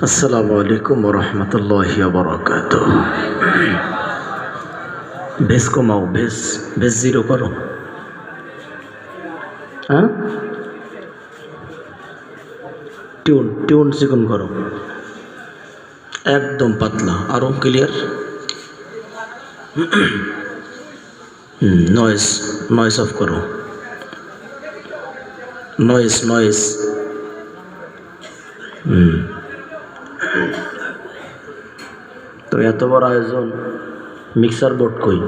আসসালামু আলাইকুম ওয়া রাহমাতুল্লাহি ওয়া বারাকাতুহু। বেস কমাও, বেস বেস জিরো করো। হ্যাঁ, টিউন টিউন চিকন করো, একদম পাতলা, আরো ক্লিয়ার। নয়েজ নয়েজ অফ করো, নয়েজ নয়েজ। তো এত বড় আয়োজন, মিক্সার বোর্ড কই?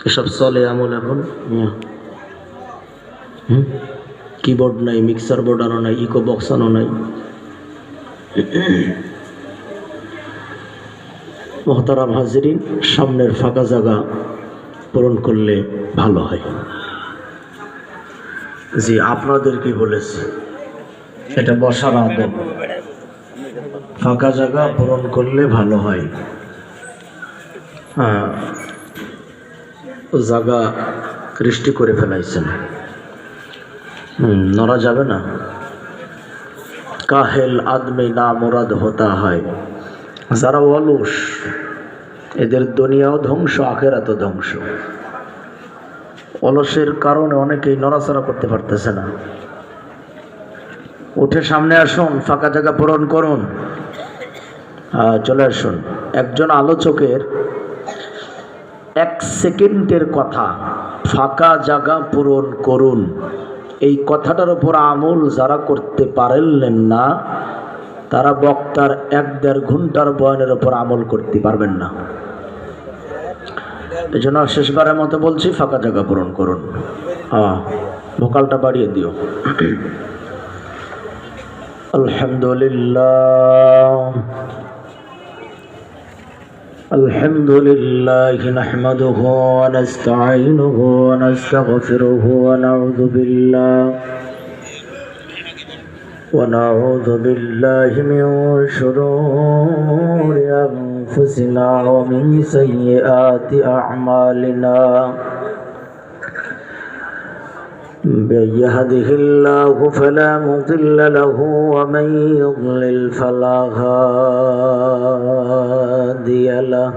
এসব চলে আমল এখন? কিবোর্ড নাই, মিক্সার বোর্ড আনো নাই, ইকো বক্স আনো নাই। মোহতারাম হাজিরিন, সামনের ফাঁকা জায়গা পূরণ করলে ভালো হয়। জি, আপনাদেরকে বলেছি এটা বসার আদব, ফাঁকা জায়গা পূরণ করলে ভালো হয়। জায়গা সৃষ্টি করে ফেলাইছেন, নড়া যাবে না। কাহেল আদমি না মুরাদ হতা হয়। যারা অলস, এদের দুনিয়াও ধ্বংস, আখেরাতও ধ্বংস। অলসের কারণে অনেকেই নড়াচড়া করতে পারতেছে না। উঠে সামনে আসুন, ফাঁকা জায়গা পূরণ করুন। চলে আসুন। একজন আলোচকের 1 সেকেন্ডের কথা, ফাঁকা জায়গা পূরণ করুন, এই কথাটার উপর আমল যারা করতে পারলেন না, তারা বক্তার 1-1.5 ঘন্টার বয়ানের উপর আমল করতে পারবেন না। এই জন্য শেষবারের মতো বলছি, ফাঁকা জায়গা পূরণ করুন। ভোকালটা বাড়িয়ে দিও। আলহামদুলিল্লাহ আলহামদুলিল্লাহ নাহমাদুহু ওয়া নাস্তাঈনুহু ওয়া নাস্তাগফিরুহু ওয়া নাউযু বিল্লাহি মিন শুরুরি আনফুসিনা ওয়া মিন সাইয়্যাতি আ'মালিনা। من يهده الله فلا مضل له ومن يضلل فلا هادي له.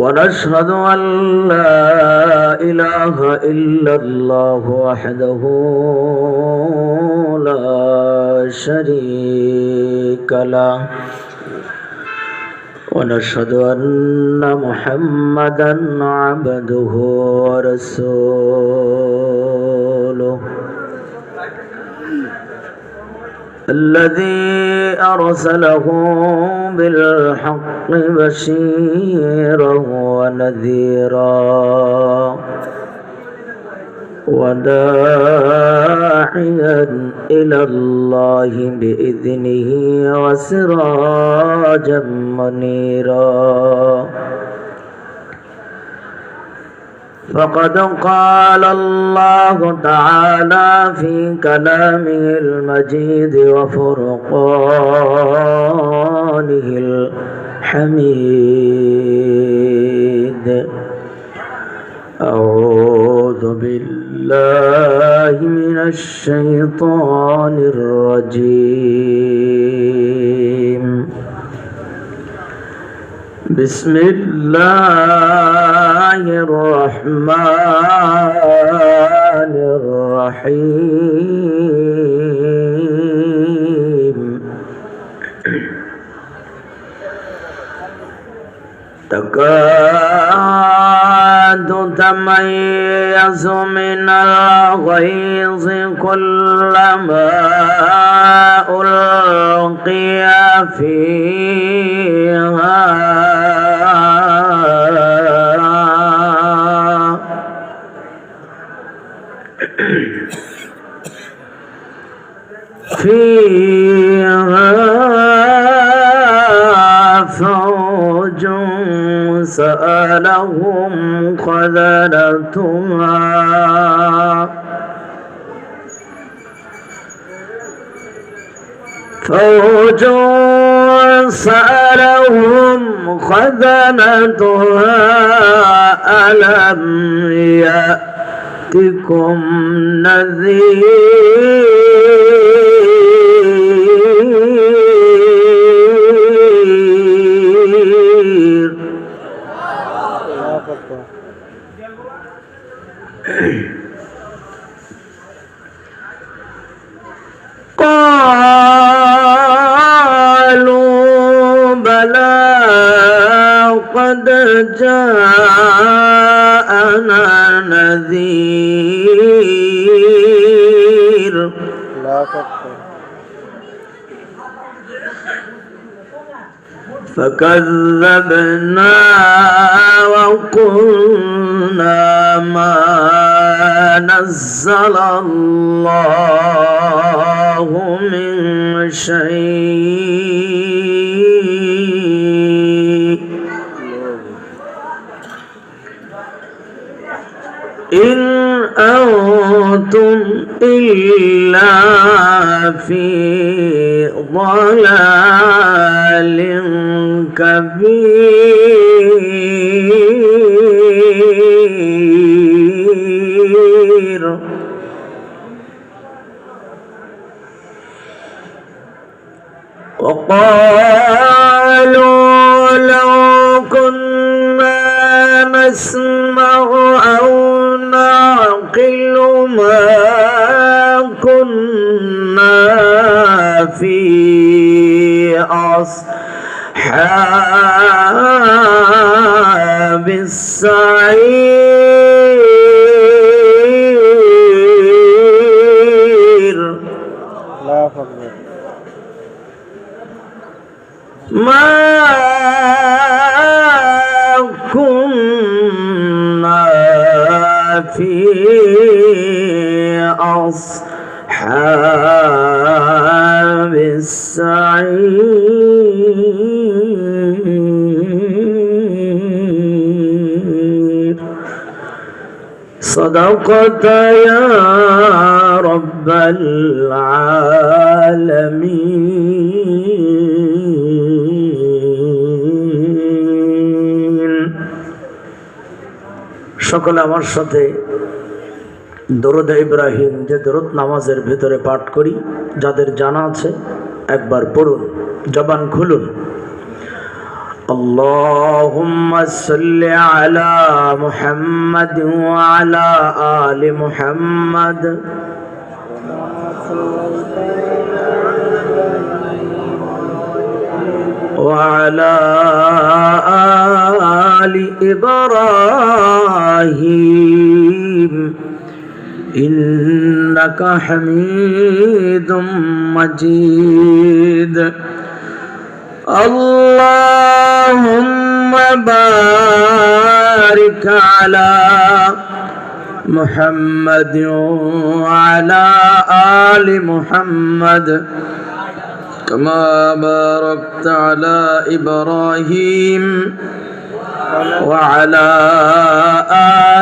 ونشهد أن لا إله إلا الله وحده لا شريك له. ونشهد أن محمدًا عبده ورسوله الذي أرسله بالحق بشيرًا ونذيرًا وداعيًا إلى الله بإذنه وسراجًا منيرًا. فقد قال الله تعالى في كلامه المجيد وفرقانه الحميد: أعوذ بالله من الشيطان الرجيم. بسم الله الرحمن الرحيم. تكاد تميز من الغيظ كلما ألقي فيها فوج سألهم خزنتها ألم يأتكم نذير قالوا بلى قد جاءنا نذير فكذبنا وقلنا ما نزل الله من شيء إن أنتم إلا في ضلال كبير وقالوا لو كنا نسمع أو نعقل ما كنا في أصحاب السعير ما كنا في أصحاب السعير صدقت يا رب العالمين সকলে আমার সাথে দরুদ ইব্রাহিম যে দরুদ নামাজের ভিতরে পাঠ করি যাদের জানা আছে একবার পড়ুন জবান খুলুন আল্লাহুম্মা সাল্লি আলা মুহাম্মাদ ওয়া আলা আলি মুহাম্মাদ وعلى آل إبراهيم إنك حميد مجيد اللهم بارك على محمد وعلى آل محمد كما باركت على إبراهيم وعلى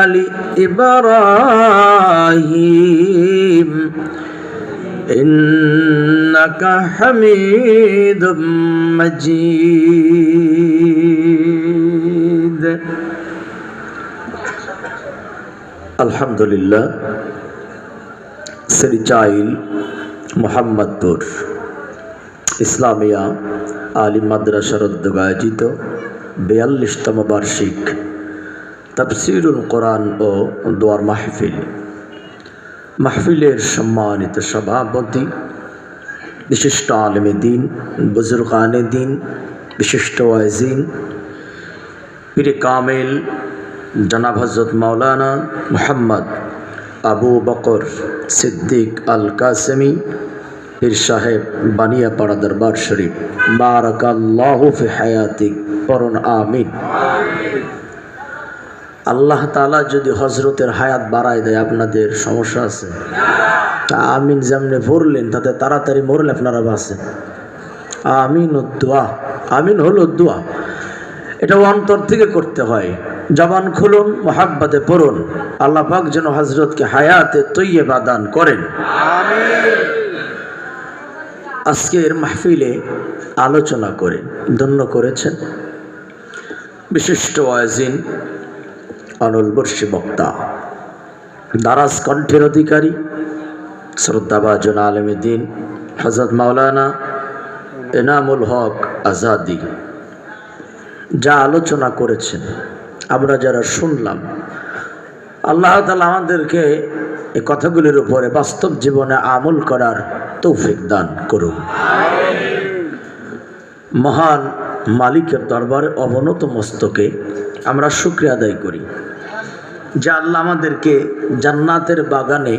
آل إبراهيم إنك حميد مجيد الحمد لله سرچائل মোহাম্মদপুর ইসলামিয়া আলিম মাদ্রাসার উদ্যোগে আয়োজিত ৪২তম বার্ষিক তাফসীরুল কোরআন ও দোয়ার মাহফিলের সম্মানিত সভাপতি বিশিষ্ট আলেমে দ্বীন বুজুর্গানে দ্বীন বিশিষ্ট ওয়াইজিন পীরে কামেল জনাব হযরত মাওলানা মুহাম্মদ আবু বকর সিদ্দিক আল কাসেমি পীর সাহেব বানিয়াপাড়া দরবার শরীফ বারাকাল্লাহু ফি হায়াতিক পড়ুন আমিন। আল্লাহ তাআলা যদি হযরতের হায়াত বাড়ায় দেয় আপনাদের সমস্যা আছে? আমিন যেমনি পড়লেন তাতে তাড়াতাড়ি মরলে আপনারা বাঁচেন। আমিন দোয়া, আমিন হলো দোয়া, এটা অন্তর থেকে করতে হয়। জবান খুলুন, মুহাব্বতে পড়ুন, আল্লাহ পাক যেন হযরতকে হায়াতে তৈয়বা দান করেন আমিন। আজকের মাহফিলে আলোচনা করে ধন্য করেছেন বিশিষ্ট ওয়াজিন অনল বর্ষী বক্তা দারাজ কণ্ঠের অধিকারী শ্রদ্ধাভাজন আলেমে দ্বীন হযরত মাওলানা এনামুল হক আজাদি যা আলোচনা করেছেন, আমরা যারা শুনলাম, আল্লাহ তাআলা আমাদেরকে এই কথাগুলির উপরে বাস্তব জীবনে আমল করার তৌফিক দান করুন। মহান মালিকের দরবারে অবনত মস্তকে আমরা শুকরিয়া আদায় করি যে আল্লাহ আমাদেরকে জান্নাতের বাগানে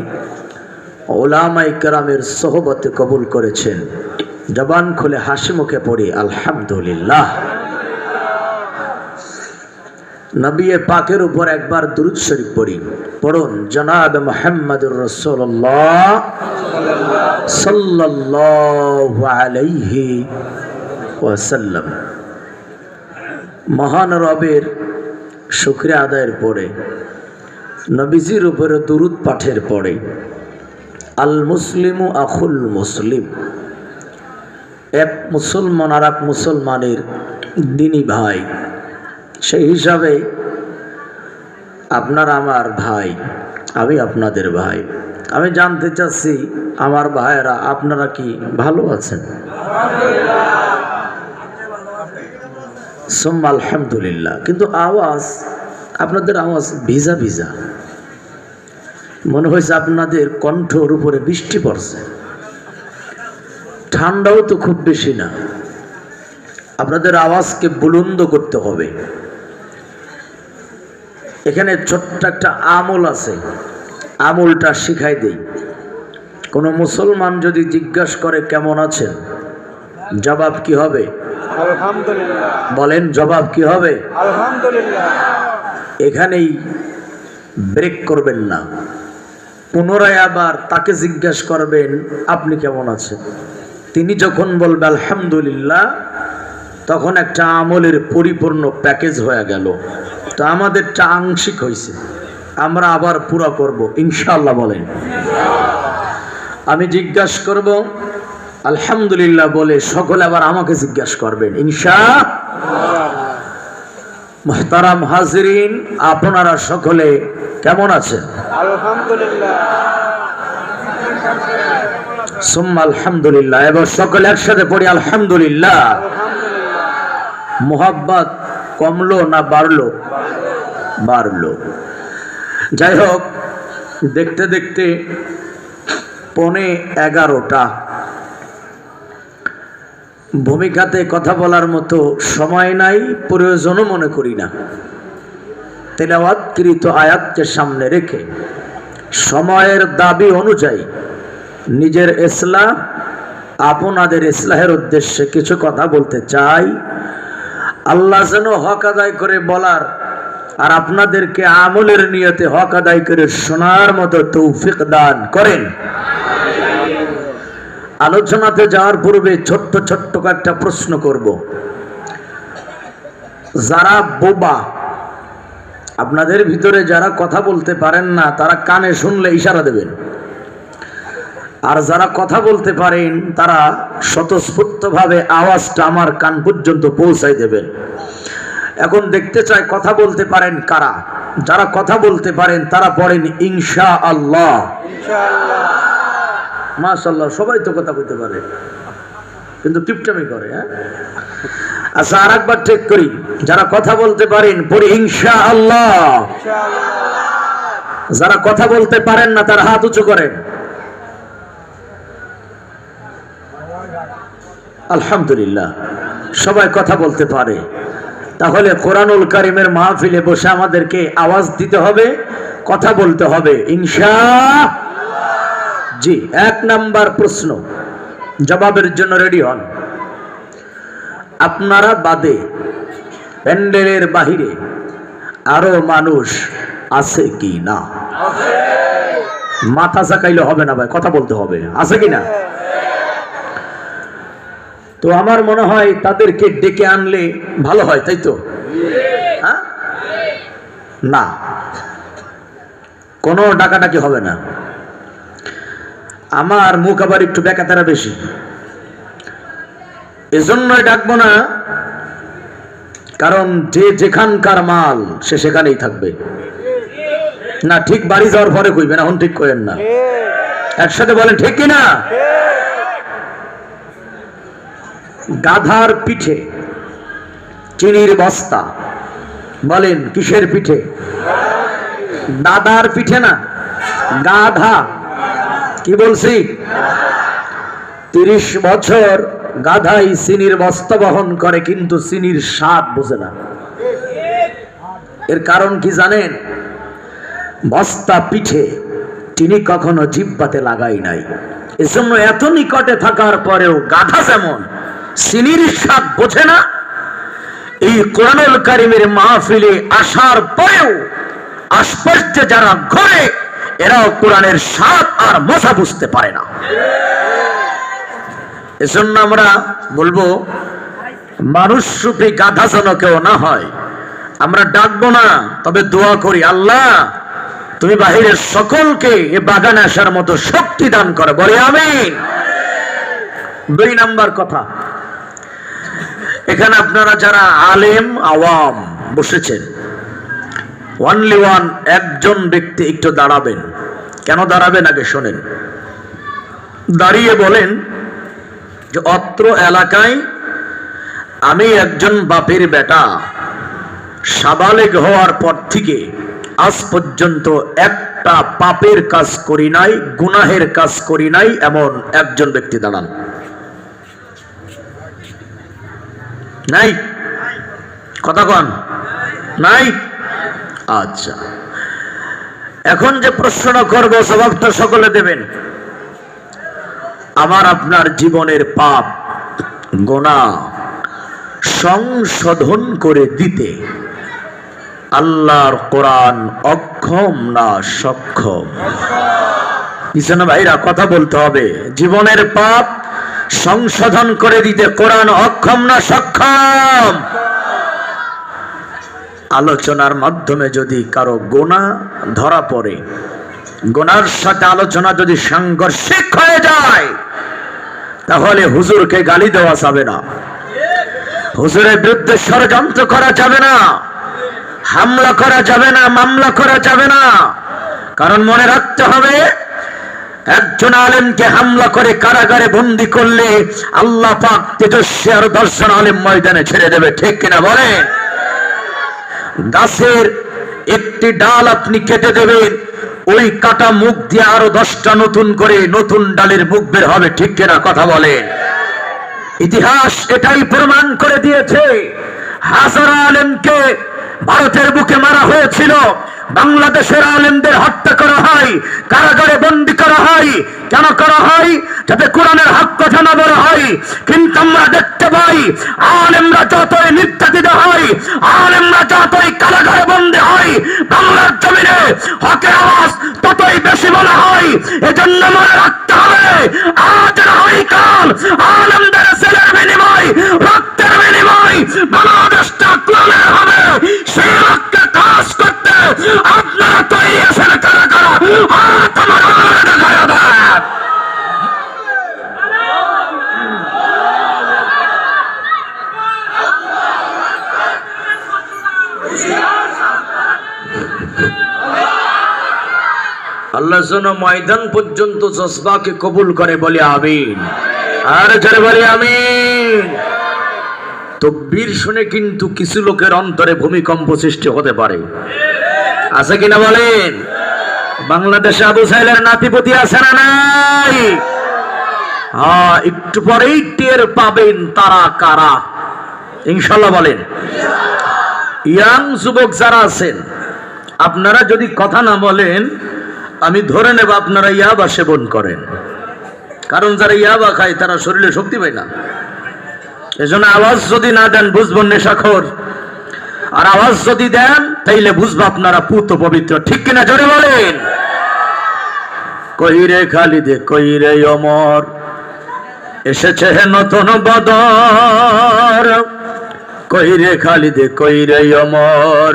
উলামায়ে কেরামের সোহবতে কবুল করেছেন। জবান খুলে হাসি মুখে পড়ি আলহামদুলিল্লাহ। নবী পাকের উপর একবার দুরূদ শরীফ পড়ি। পড়ুন জনাব মুহাম্মদুর রাসূলুল্লাহ সাল্লাল্লাহু আলাইহি ওয়াসাল্লাম। মহান রবের শুকরিয়া আদায়ের পরে, নবীজির উপরে দুরূদ পাঠের পরে, আল মুসলিমু আখুল মুসলিম, এক মুসলমান আর এক মুসলমানের দিনী ভাই, সেই হিসাবে আপনারা আমার ভাই, আমি আপনাদের ভাই। আমি জানতে চাচ্ছি আমার ভাইয়েরা আপনারা কি ভালো আছেন? সুম্মা আলহামদুলিল্লাহ। কিন্তু আওয়াজ, আপনাদের আওয়াজ ভিজা ভিজা, মনে হয়েছে আপনাদের কণ্ঠর উপরে বৃষ্টি পড়ছে। ঠান্ডাও তো খুব বেশি না। আপনাদের আওয়াজকে বুলন্দ করতে হবে। এখানে ছোট্ট একটা আমল আছে, আমলটা শিখাই দেই। কোনো মুসলমান যদি জিজ্ঞাসা করে কেমন আছেন, জবাব কি হবে? আলহামদুলিল্লাহ। বলেন জবাব কি হবে? আলহামদুলিল্লাহ। এখানেই ব্রেক করবেন না, পুনরায় আবার তাকে জিজ্ঞাসা করবেন আপনি কেমন আছেন। তিনি যখন বলবে আলহামদুলিল্লাহ, তখন একটা আমলের পরিপূর্ণ প্যাকেজ হয়ে গেল। তো আমাদেরটা আংশিক হয়েছে, আমরা আবার পুরো করব ইনশাআল্লাহ। বলেন আমি জিজ্ঞাসা করব আলহামদুলিল্লাহ বলে, সকলে আবার আমাকে জিজ্ঞাসা করবেন ইনশাআল্লাহ। মুহতারাম হাজিরিন, আপনারা সকলে কেমন আছেন? আলহামদুলিল্লাহ। সুম্মা আলহামদুলিল্লাহ। এবার সকলে একসাথে পড়ি আলহামদুলিল্লাহ। মোহাব্বত কমলো না বাড়লো? বাড়লো। যাই হোক, দেখতে দেখতে 11:15। ভূমিকাতে কথা বলার মতো সময় নাই, প্রয়োজনও মনে করি না। তেলাওয়াতকৃত আয়াতকে সামনে রেখে সময়ের দাবি অনুযায়ী নিজের ইসলাহ, আপনাদের ইসলাহের উদ্দেশ্যে কিছু কথা বলতে চাই। আল্লাহ যেন হক আদায় করে বলার আর আপনাদেরকে আমলের নিয়তে হক আদায় করে শোনার মতো তৌফিক দান করেন। আলোচনাতে যাওয়ার পূর্বে ছোট্ট ছোট্ট একটা প্রশ্ন করব। যারা বোবা, আপনাদের ভিতরে যারা কথা বলতে পারেন না, তারা কানে শুনলে ইশারা দেবেন। আর যারা কথা বলতে পারেন, তারা স্বতঃস্ফূর্তভাবে আওয়াজটা আমার কান পর্যন্ত পৌঁছাই দেবেন। এখন দেখতে চাই কথা বলতে পারেন কারা। যারা কথা বলতে পারেন তারা পড়েন ইনশাআল্লাহ। মাশাআল্লাহ, সবাই তো কথা বলতে পারে, কিন্তু টিপটামি করে। আচ্ছা, আর একবার চেক করি। যারা কথা বলতে পারেন পড়ি ইনশাআল্লাহ। যারা কথা বলতে পারেন না তারা হাত উঁচু করেন। আলহামদুলিল্লাহ, সবাই কথা বলতে পারে। তাহলে কোরআনুল কারীমের মাহফিলে বসে আমাদেরকে আওয়াজ দিতে হবে, কথা বলতে হবে ইনশাআল্লাহ। জি, 1 নাম্বার প্রশ্ন, জবাবের জন্য রেডি হন। আপনারা বাদে প্যান্ডেলের বাহিরে আরো মানুষ আছে কি না? মাথা চাকাইলে হবে না ভাই, কথা বলতে হবে। আছে কি না? তো আমার মনে হয় তাদেরকে ডেকে আনলে ভালো হয়, তাই তো? হ্যাঁ, না, কোনো ডাকাডাকি হবে না। আমার মুখ আবার একটু বেকাতারা বেশি, এজন্যই ডাকবো না, কারণ যে যেখানকার মাল সে সেখানেই থাকবে। না, ঠিক বাড়ি যাওয়ার পরে কইবেন, এখন ঠিক করেন না। একসাথে বলেন ঠিক কিনা? গাধার পিঠে চিনির বস্তা। বলেন কিসের পিঠে? দাদার পিঠে না, গাধা। কি বলছি? 30 বছর গাধাই চিনির বস্তা বহন করে, কিন্তু চিনির স্বাদ বোঝে না। এর কারণ কি জানেন? বস্তা পিঠে চিনি কখনো জিহ্বাতে লাগাই নাই। এজন্য এত নিকটে থাকার পরেও গাধা যেমন চিনির স্বাদ বোঝে না, এই কোরআনুল কারীমের মাহফিলে আসার পরেও আশপাশে যারা ঘোরে এরাও কোরআনের স্বাদ আর মজা বুঝতে পারে না। এজন্য আমরা বলবো মানুষ রূপী গাধা যেন কেউ না হয়। আমরা ডাকবো না, তবে দোয়া করি, আল্লাহ তুমি বাহিরের সকলকে এ বাগানে আসার মতো শক্তি দান করো। বলে আমিন। 2 নাম্বার কথা, এখানে আপনারা যারা আলেম আওয়াম বসেছেন, অনলি ওয়ান, একজন ব্যক্তি একটু দাঁড়াবেন। কেন দাঁড়াবেন আগে শোনেন। দাঁড়িয়ে বলেন যে অত্র এলাকায় আমি একজন বাপের বেটা, সাবালেগ হওয়ার পর থেকে আজ পর্যন্ত একটা পাপের কাজ করি নাই, গুনাহের কাজ করি নাই, এমন একজন ব্যক্তি দাঁড়ান। নাই? কথা কন নাই? আচ্ছা, এখন যে প্রশ্নটা করবো জবাবটা সকলে দেবেন। আমার আপনার জীবনের পাপ গুনাহ সংশোধন করে দিতে আল্লাহর কোরআন অক্ষম না সক্ষম? পিছনে ভাইরা কথা বলতে হবে। জীবনের পাপ সংশোধন করে দিতে কোরআন অক্ষম না সক্ষম? আলোচনার মাধ্যমে যদি কারো গুনাহ ধরা পড়ে, গুনার সাথে আলোচনা যদি সাংঘর্ষিক হয়ে যায়, তাহলে হুজুরকে গালি দেওয়া যাবে না, হুজুরের বিরুদ্ধে ষড়যন্ত্র করা যাবে না, হামলা করা যাবে না, মামলা করা যাবে না। কারণ মনে রাখতে হবে, একজন আলেমকে হামলা করে কারাগারে বন্দী করলে আল্লাহ পাক তেজস্বী আর 10 জন আলেম ময়দানে ছেড়ে দেবে। ঠিক কিনা বলেন? গাছের একটি ডাল আপনি কেটে দেবেন, ওই কাটা মুখ দিয়ে আরো 10টা নতুন করে নতুন ডালের মুখ বের হবে। ঠিক কিনা কথা বলেন? ইতিহাস এটাই প্রমাণ করে দিয়েছে। হাজার আলেমকে ভারতের বুকে মারা হয়েছিল, বাংলাদেশের আলেমদের হত্যা করা হয়, কারাগারে বন্দী করা হয়। কেন করা হয়? যাতে কোরআনের হক কথা না বলা হয়। কিন্তু আমরা দেখতে পাই, আলেমরা যতই নির্যাতিত হয়, আলেমরা যতই কারাগারে বন্দী হয়, বাংলার জমিনে হকের আওয়াজ ততই বেশি বলা হয়। এজন্য মনে রাখতে হবে, আজ না হয় কাল আলেমদের ছেলের বিনিময়, রক্তের বিনিময় বাংলাদেশটা কোরআনের হবে। সেই লক্ষ্যে কাজ করতে আপনারা তৈরি আছেন কারা কারা? হাত আমার দেখায় দেন। আল্লাহ যেন ময়দান পর্যন্ত জজবাকে কবুল করে, বলি আমিন। আর যারা বলি আমিন। তাকবীর শুনে কিন্তু কিছু লোকের অন্তরে ভূমিকম্প সৃষ্টি হতে পারে, আছে কিনা বলেন? বাংলাদেশে আবু সাহেলের নাতিপতি আছে না নাই? হ্যাঁ, একটু পরেই টের পাবেন তারা কারা, ইনশাল্লাহ বলেন। ইয়াং যুবক যারা আছেন, আপনারা যদি কথা না বলেন আমি ধরে নেব আপনারা ইয়াবা সেবন করেন। কারণ যারা ইয়াবা খায় তারা শরীরে শক্তি পায় না। এজন্য আওয়াজ যদি না দেন বুঝবেন নেশাখোর, আর আওয়াজ যদি দেন তাইলে বুঝবো আপনারা পুত পবিত্র। ঠিক কিনা জোরে বলেন? কইরে খালিদে কইরে ওমর, এসেছে নতুন বদর। কইরে খালিদে কইরে ওমর,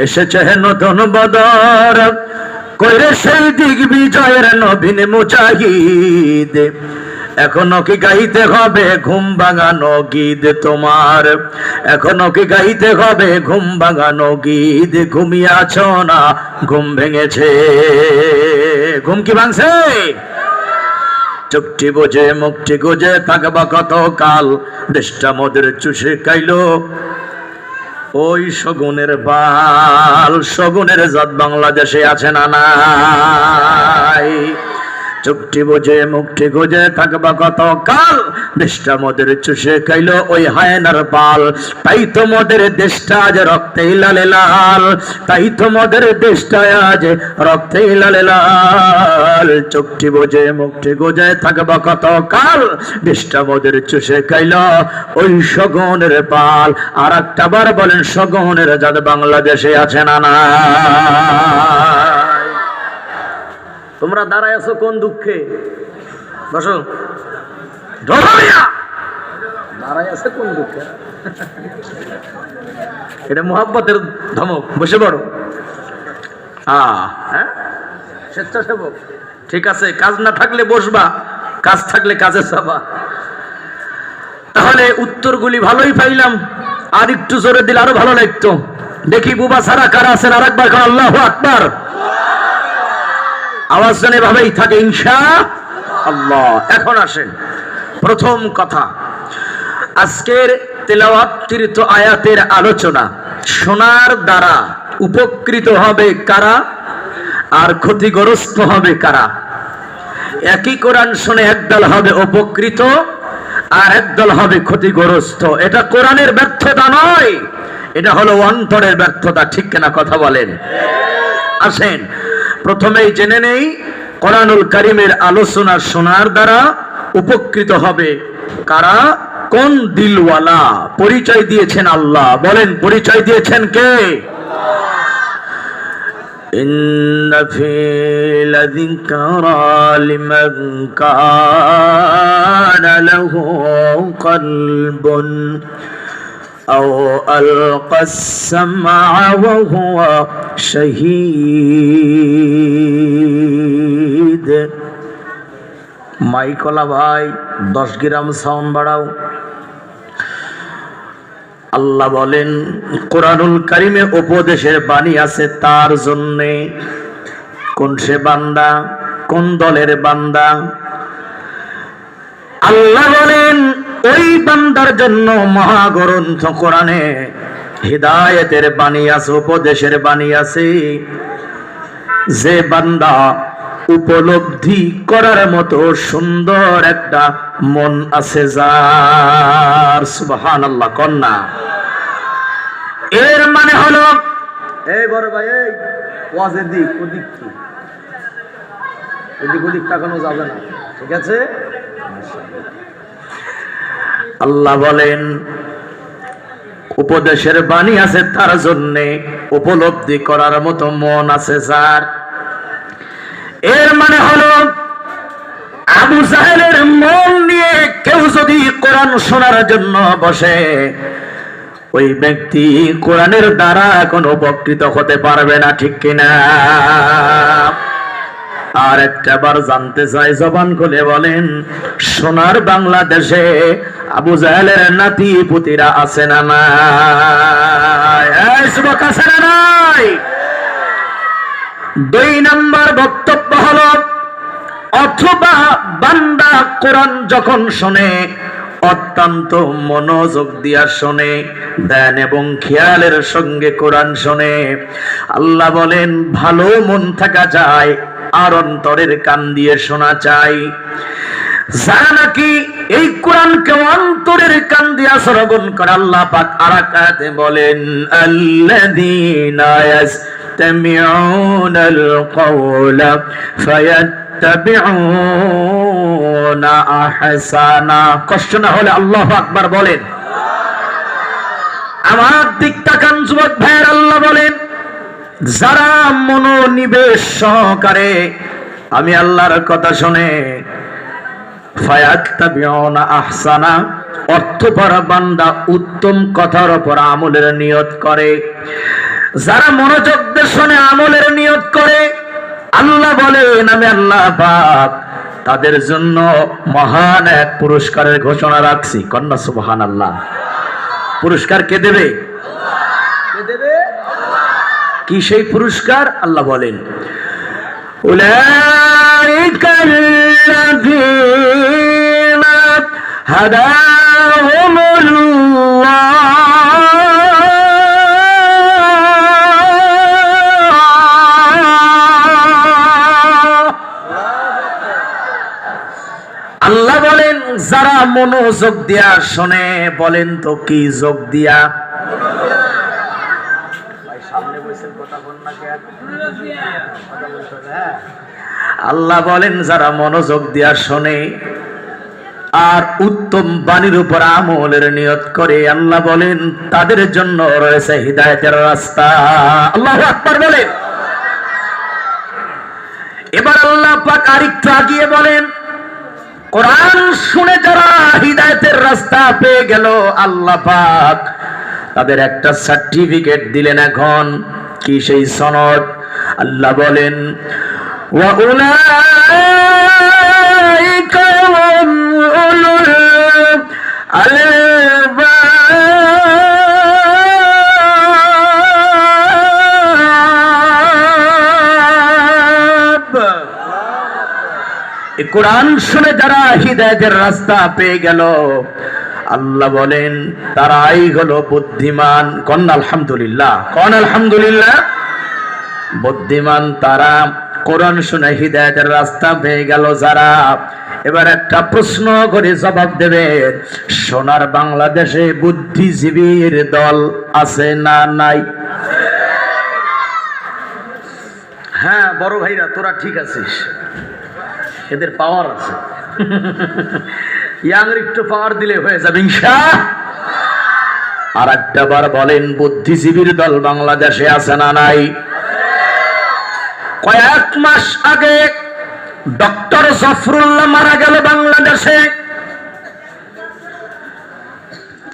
এসেছে নতুন বদর। কইরে সেই দিগ্বিজয়ের নবীন মুজাহিদ, এখনো কি গাইতে হবে ঘুম ভাঙানো গীত তোমার, এখনো কি গাইতে হবে ঘুম ভাঙানো গীত, ঘুমিয়ে আছো না ঘুম ভেঙেছে? ঘুম কি ভাঙছে? চুপটি বোঝে মুখটি গোজে থাকবা কত কাল, দেশটা মোদের চুষে খাইলো ওই শগুনের বাল। শগুনের জাত বাংলাদেশে আছে না নাই? চুপটি বোঝে মুখটি গোজে থাকবা কত কাল, দেশটা মোদের চুষে খাইলো ওই হায়নার পাল। তাই তো মোদের দেশটা আজ রক্তে লালে লাল, তাই তো মোদের দেশটা আজ রক্তে লালে লাল। চুপটি বোঝে মুখটি গোজে থাকবা কত কাল, দেশটা মোদের চুষে খাইলো ওই শগুনের পাল। আর একটা বার বলেন, শগুনের জাত বাংলাদেশে আছে না না? তোমরা দাঁড়ায় আছো কোন দুঃখে? বসো। দাঁড়ায় আছে কোন দুঃখে? এটা মোহাব্বতের ধমক। বসে পড়ো। হ্যাঁ, স্বেচ্ছাসেবক। ঠিক আছে, কাজ না থাকলে বসবা, কাজ থাকলে কাজে যাবা। তাহলে উত্তরগুলি ভালোই পাইলাম, আর একটু জোরে দিলে আরো ভালো লাগতো। দেখি বুবা ছাড়া কারা আছেন? আর একবার আল্লাহু আকবার। আওয়াজ জানে ভাবেই থাকে ইনশাআল্লাহ। এখন আসেন, প্রথম কথা, আজকের তেলাওয়াতকৃত আয়াতের আলোচনা। শোনার দ্বারা উপকৃত হবে কারা আর ক্ষতিগ্রস্ত হবে কারা? একই কোরআন শুনে একদল হবে উপকৃত আর একদল হবে ক্ষতিগ্রস্ত। এটা কোরআনের ব্যর্থতা নয়, এটা হলো অন্তরের ব্যর্থতা। ঠিক কিনা কথা বলেন? আসেন, প্রথমেই জেনে নেই কোরআনুল কারীমের আলোচনা শোনার দ্বারা উপকৃত হবে কারা, কোন দিলওয়ালা? পরিচয় দিয়েছেন আল্লাহ। বলেন, পরিচয় দিয়েছেন কে? ইন্না ফি লাযিকরা লিমান কানা লাহু কলবুন أو ألقى السمع وهو شهيد। মাইকলা ভাই 10 গ্রাম সাউন্ড বাড়াও। আল্লাহ বলেন, কোরআনুল কারীমে উপদেশের বাণী আছে তার জন্যে। কোন সে বান্দা? কোন দলের বান্দা? আল্লাহ বলেন, ওই বান্দার জন্য মহাগ্রন্থ কোরআনে হিদায়াতের বাণী আছে, উপদেশের বাণী আছে। যে বান্দা উপলব্ধি করার মতো সুন্দর একটা মন আছে যার। সুবহানাল্লাহ কন্যা। এর মানে হলো, এই বড় ভাই, এই ওয়াজের দিক ওদিক কি, এদিক ওদিক তাকানো যাবে না, ঠিক আছে? আল্লাহ বলেন, উপদেশের বাণী আছে তার জন্যে, উপলব্ধি করার মতো মন আছে যার। এর মানে হলো, আবু জাহেলের মন নিয়ে কেউ যদি কোরআন শোনার জন্য বসে, ওই ব্যক্তি কোরআনের দ্বারা কোনো উপকৃত হতে পারবে না। ঠিক কিনা? আর একটা বার জানতে চাই, জবান খুলে বলেন, সোনার বাংলাদেশে আবু জাহেলের নাতি পুতিরা আছে না নাই? যুবক আছে না নাই? 2 নম্বর বক্তব্য হলো, অথবা বান্দা কোরআন যখন শোনে অত্যন্ত মনোযোগ দিয়া শোনে, ধ্যান এবং খেয়ালের সঙ্গে কোরআন শোনে। আল্লাহ বলেন, ভালো মন থাকা যায় আর অন্তরের কান দিয়ে শোনা চাই। যারা নাকি এই কোরআনকে অন্তরের কান দিয়া শ্রবণ করে, আল্লাহ পাক আরাকাতে বলেন, আল্লাযীনা ইয়াসতামিউনাল কওলা ফায়াত্তাবিউনা আহসানা। কষ্ট না হলে আল্লাহু আকবার বলেন। আমার দিক তাকান যুবক ভাইয়ের, আল্লাহ বলেন, যারা মনোনিবেশ সহকারে আমি আল্লাহর কথা শুনে, ফায়াত্তাবিউনা আহসানা, অর্থপর বান্দা উত্তম কথার উপর আমলের নিয়ত করে। যারা মনোযোগ দিয়ে শুনে আমলের নিয়ত করে, আল্লাহ বলেন, আমি আল্লাহ পাক তাদের জন্য মহান এক পুরস্কারের ঘোষণা রাখছি। কন্যা সুবহানাল্লাহ। পুরস্কার কে দেবে? কে দেবে? কি সেই পুরস্কার? আল্লাহ বলেন, উলাইকাল্লাযীনা হাদাহুমুল্লাহ আল্লাহ বলেন যারা মনোযোগ দিয়া শোনে, বলেন তো কি যোগ দিয়া? আল্লাহ বলেন যারা মনোযোগ দিয়া শোনে আর উত্তম বাণীর উপর আমলের নিয়ত করে, আল্লাহ বলেন তাদের জন্য রয়েছে হিদায়াতের রাস্তা। আল্লাহু আকবার বলেন। এবার আল্লাহ পাক আরেকটু আগিয়ে বলেন, কোরআন শুনে যারা হিদায়াতের রাস্তা পেয়ে গেল, আল্লাহ পাক তাদের একটা সার্টিফিকেট দিলেন। এখন কি সেই সনদ? আল্লাহ বলেন, ওয়া উলাইকা হুম উলুল আলবাব। এই কোরআন শুনে যারা হিদায়াতের রাস্তা পেয়ে গেল, আল্লাহ বলেন তারাই হলো বুদ্ধিমান। কন্যা আলহামদুলিল্লাহ, কোন আলহামদুলিল্লাহ। বুদ্ধিমান তারা, কোরআন শুনে হিদায়াতের রাস্তা পেয়ে গেল যারা। এবার একটা প্রশ্ন করে জবাব দেবে, সোনার বাংলাদেশে বুদ্ধিজীবীর দল আছে না নাই? হ্যাঁ বড় ভাইরা, তোরা ঠিক আছিস, এদের পাওয়ার আছে। ইয়াংর একটু পাওয়ার দিলে হয়ে যাবে ইনশাআল্লাহ। আর একটা বার বলেন, বুদ্ধিজীবীর দল বাংলাদেশে আছে না নাই? কয়েক মাস আগে ডক্টর জাফরুল্লাহ মারা গেল বাংলাদেশে।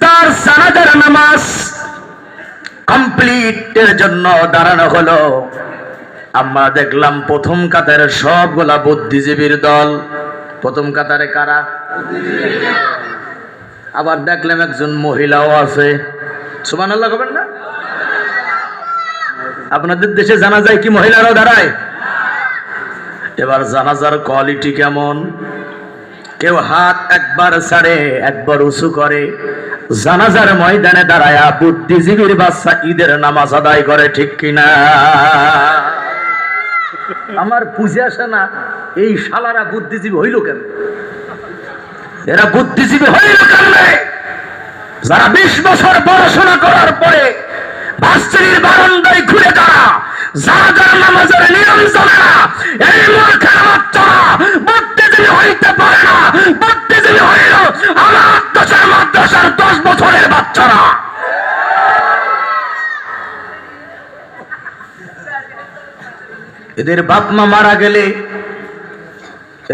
তার জানাজার নামাজ কমপ্লিটের জন্য দাঁড়ানো হলো। আমরা দেখলাম প্রথম কাতারে সবগুলা বুদ্ধিজীবীর দল। প্রথম কাতারে কারা? আবার দেখলাম একজন মহিলাও আছে। সুবহানাল্লাহ বলবেন না? আপনাদের দেশে জানাজায় কি মহিলারাও দাঁড়ায়? এবার জানাজার কোয়ালিটি কেমন? কেউ হাত একবার ছাড়ে, একবার উঁচু করে। জানাজার ময়দানে দাঁড়ায়া বুদ্ধিজীবীর বাচ্চা ঈদের নামাজ আদায় করে, ঠিক কিনা? আমার বুঝে আসে না, এই শালারা বুদ্ধিজীবী হইল কেন? এরা বুদ্ধিজীবী হইল কেন? যারা 20 বছর পড়াশোনা করার পরে ভার্সিটির বারান্দায় ঘুরে দাঁড়া, যারা নামাজের নিয়ম জানে না, এই মূর্খের বাচ্চারা বুদ্ধিজীবী হইতে পারে না। বুদ্ধিজীবী হইল আমার দেশের মাদ্রাসার 10 বছরের বাচ্চারা। এদের বাপ মা মারা গেলে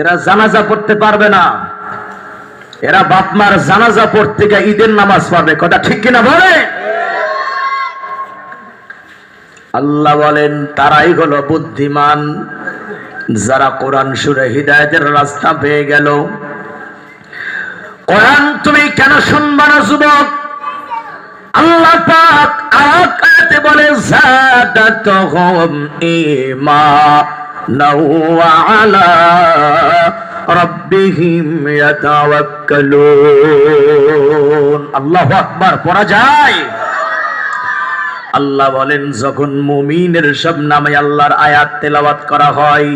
এরা জানাজা পড়তে পারবে না। এরা বাপ মার জানাজা পড়তে গিয়ে ঈদের নামাজ পড়বে। কথা ঠিক কিনা বলে? আল্লাহ বলেন তারাই হলো বুদ্ধিমান যারা কোরআন শুনে হিদায়াতের রাস্তা পেয়ে গেল। কোরআন তুমি কেন শুনবা না যুবক? আল্লাহ পাক আয়াতে বলে, যাদাতুহুম ঈমানাও ওয়া আলা রাব্বিহিম ইয়াতাওয়াক্কালুন। আল্লাহু আকবার পড়া যায়? আল্লাহ বলেন যখন মুমিনের সব নামে আল্লাহর আয়াত তেলাওয়াত করা হয়,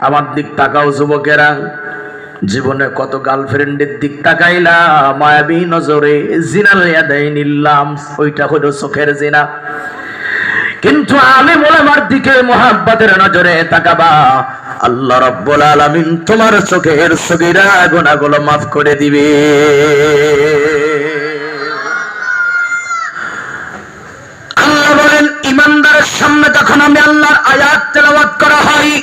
আমার দিক তাকাও যুবকেরা, জীবনে কত গার্লফ্রেন্ডের দিক তাকাইলা মায়াবী নজরে, জিনাল ইয়াদাইনিল্লাম, ওইটা হলো চোখের জিনা। কিন্তু আলেম ওলামার দিকে মুহাব্বতের নজরে তাকাবা, আল্লাহ রাব্বুল আলামিন তোমার চোখের সগীরা গুনাহগুলো মাফ করে দিবে। আল্লাহ বলেন ইমানদারের সামনে যখন আমি আল্লাহর আয়াত তেলাওয়াত করা হয়,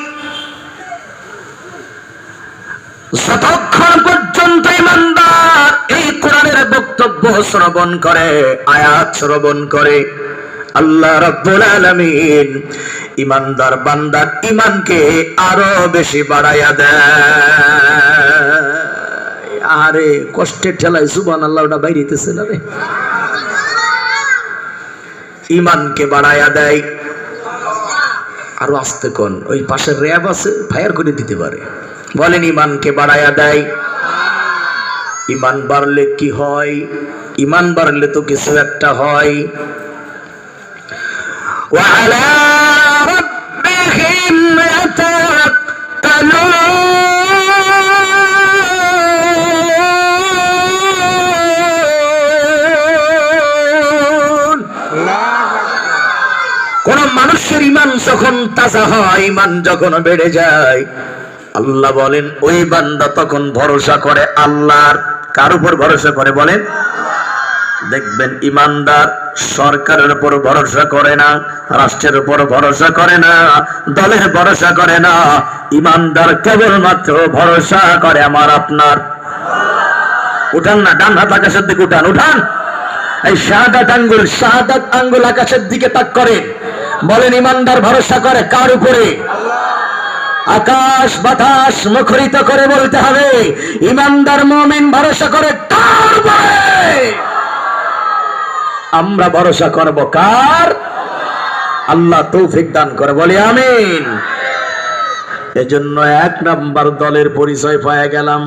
যতক্ষণ পর্যন্ত ইমানদার এই কোরআনের বক্তব্য শ্রবণ করে, আয়াত শ্রবণ করে, আল্লাহ রাব্বুল আলামিন ইমানদার বান্দার ইমানকে আরো বেশি বাড়াইয়া দেয়। আরে কষ্টের ঠেলায় সুবহানাল্লাহ ওটা বাইরেতেছে না রে, ইমানকে বাড়াইয়া দেয়। আরো আস্তে কোন, ওই পাশের র্যাব আছে ফায়ার করে দিতে পারে। বলেন ইমানকে বাড়াইয়া দেয়। ইমান বাড়লে কি হয়? ইমান বাড়লে তো কিছু একটা হয়। وعلى ربهم يتوكلون। কোন মানুষের ইমান যখন তাজা হয়, ইমান যখন বেড়ে যায়, আল্লাহ বলেন ওই বান্দা তখন ভরসা করে আল্লাহর। কার উপর ভরসা করে বলেন? দেখবেন ইমানদার সরকারের উপর ভরসা করে না, রাষ্ট্রের উপর ভরসা করে না, দলের ভরসা করে না। ইমানদার কেবলমাত্র ভরসা করে আমার আপনার। উঠান না, ডান হাত আকাশের দিকে উঠান, উঠান। এই শাহাদাত আঙ্গুল আকাশের দিকে তাক করে বলেন ইমানদার ভরসা করে কার উপরে? আকাশ বাতাস মুখরিত করে বলতে হবে ইমানদার মুমিন ভরসা করে কার উপরে? আমরা ভরসা করব কার? আল্লাহ তৌফিক দান করে, বলি আমিন। এজন্য 1 নম্বর দলের পরিচয় পাওয়া গেলাম।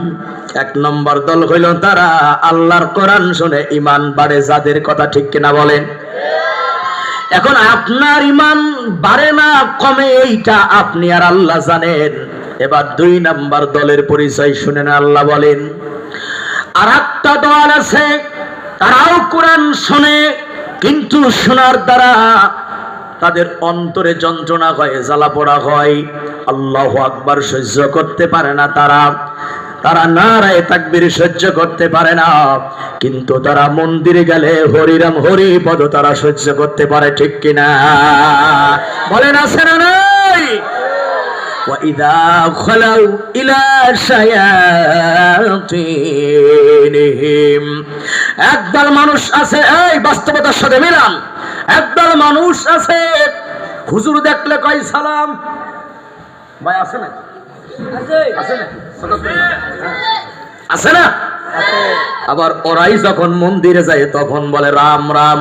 1 নম্বর দল হইল তারা আল্লাহর কোরআন শুনে ইমান বাড়ে যাদের, কথা ঠিক কিনা বলেন? এখন আপনার ইমান বাড়ে না কমে এইটা আপনি আর আল্লাহ জানেন। এবার 2 নম্বর দলের পরিচয় শুনেন। আল্লাহ বলেন আর একটা দল আছে তারাও কোরআন শোনে, কিন্তু শোনার দ্বারা তাদের অন্তরে যন্ত্রণা হয়, জ্বালা পোড়া হয়, আল্লাহু আকবার সহ্য করতে পারে না। তারা নারায়ে তাকবীর সহ্য করতে পারে না, কিন্তু তারা মন্দিরে গেলে হরিরাম হরি পদ তারা সহ্য করতে পারে, ঠিক কিনা বলেন? আছে না নাই? وَإِذَا خَلَوْا إِلَى شَيَاطِينِهِمْ, একদল মানুষ আছে, এই বাস্তবতার সাথে মিলান। একদল মানুষ আছে হুজুর দেখলে কয় সালাম। ভাই আছে না? আছে না? আবার ওরাই যখন মন্দিরে যায় তখন বলে রাম রাম।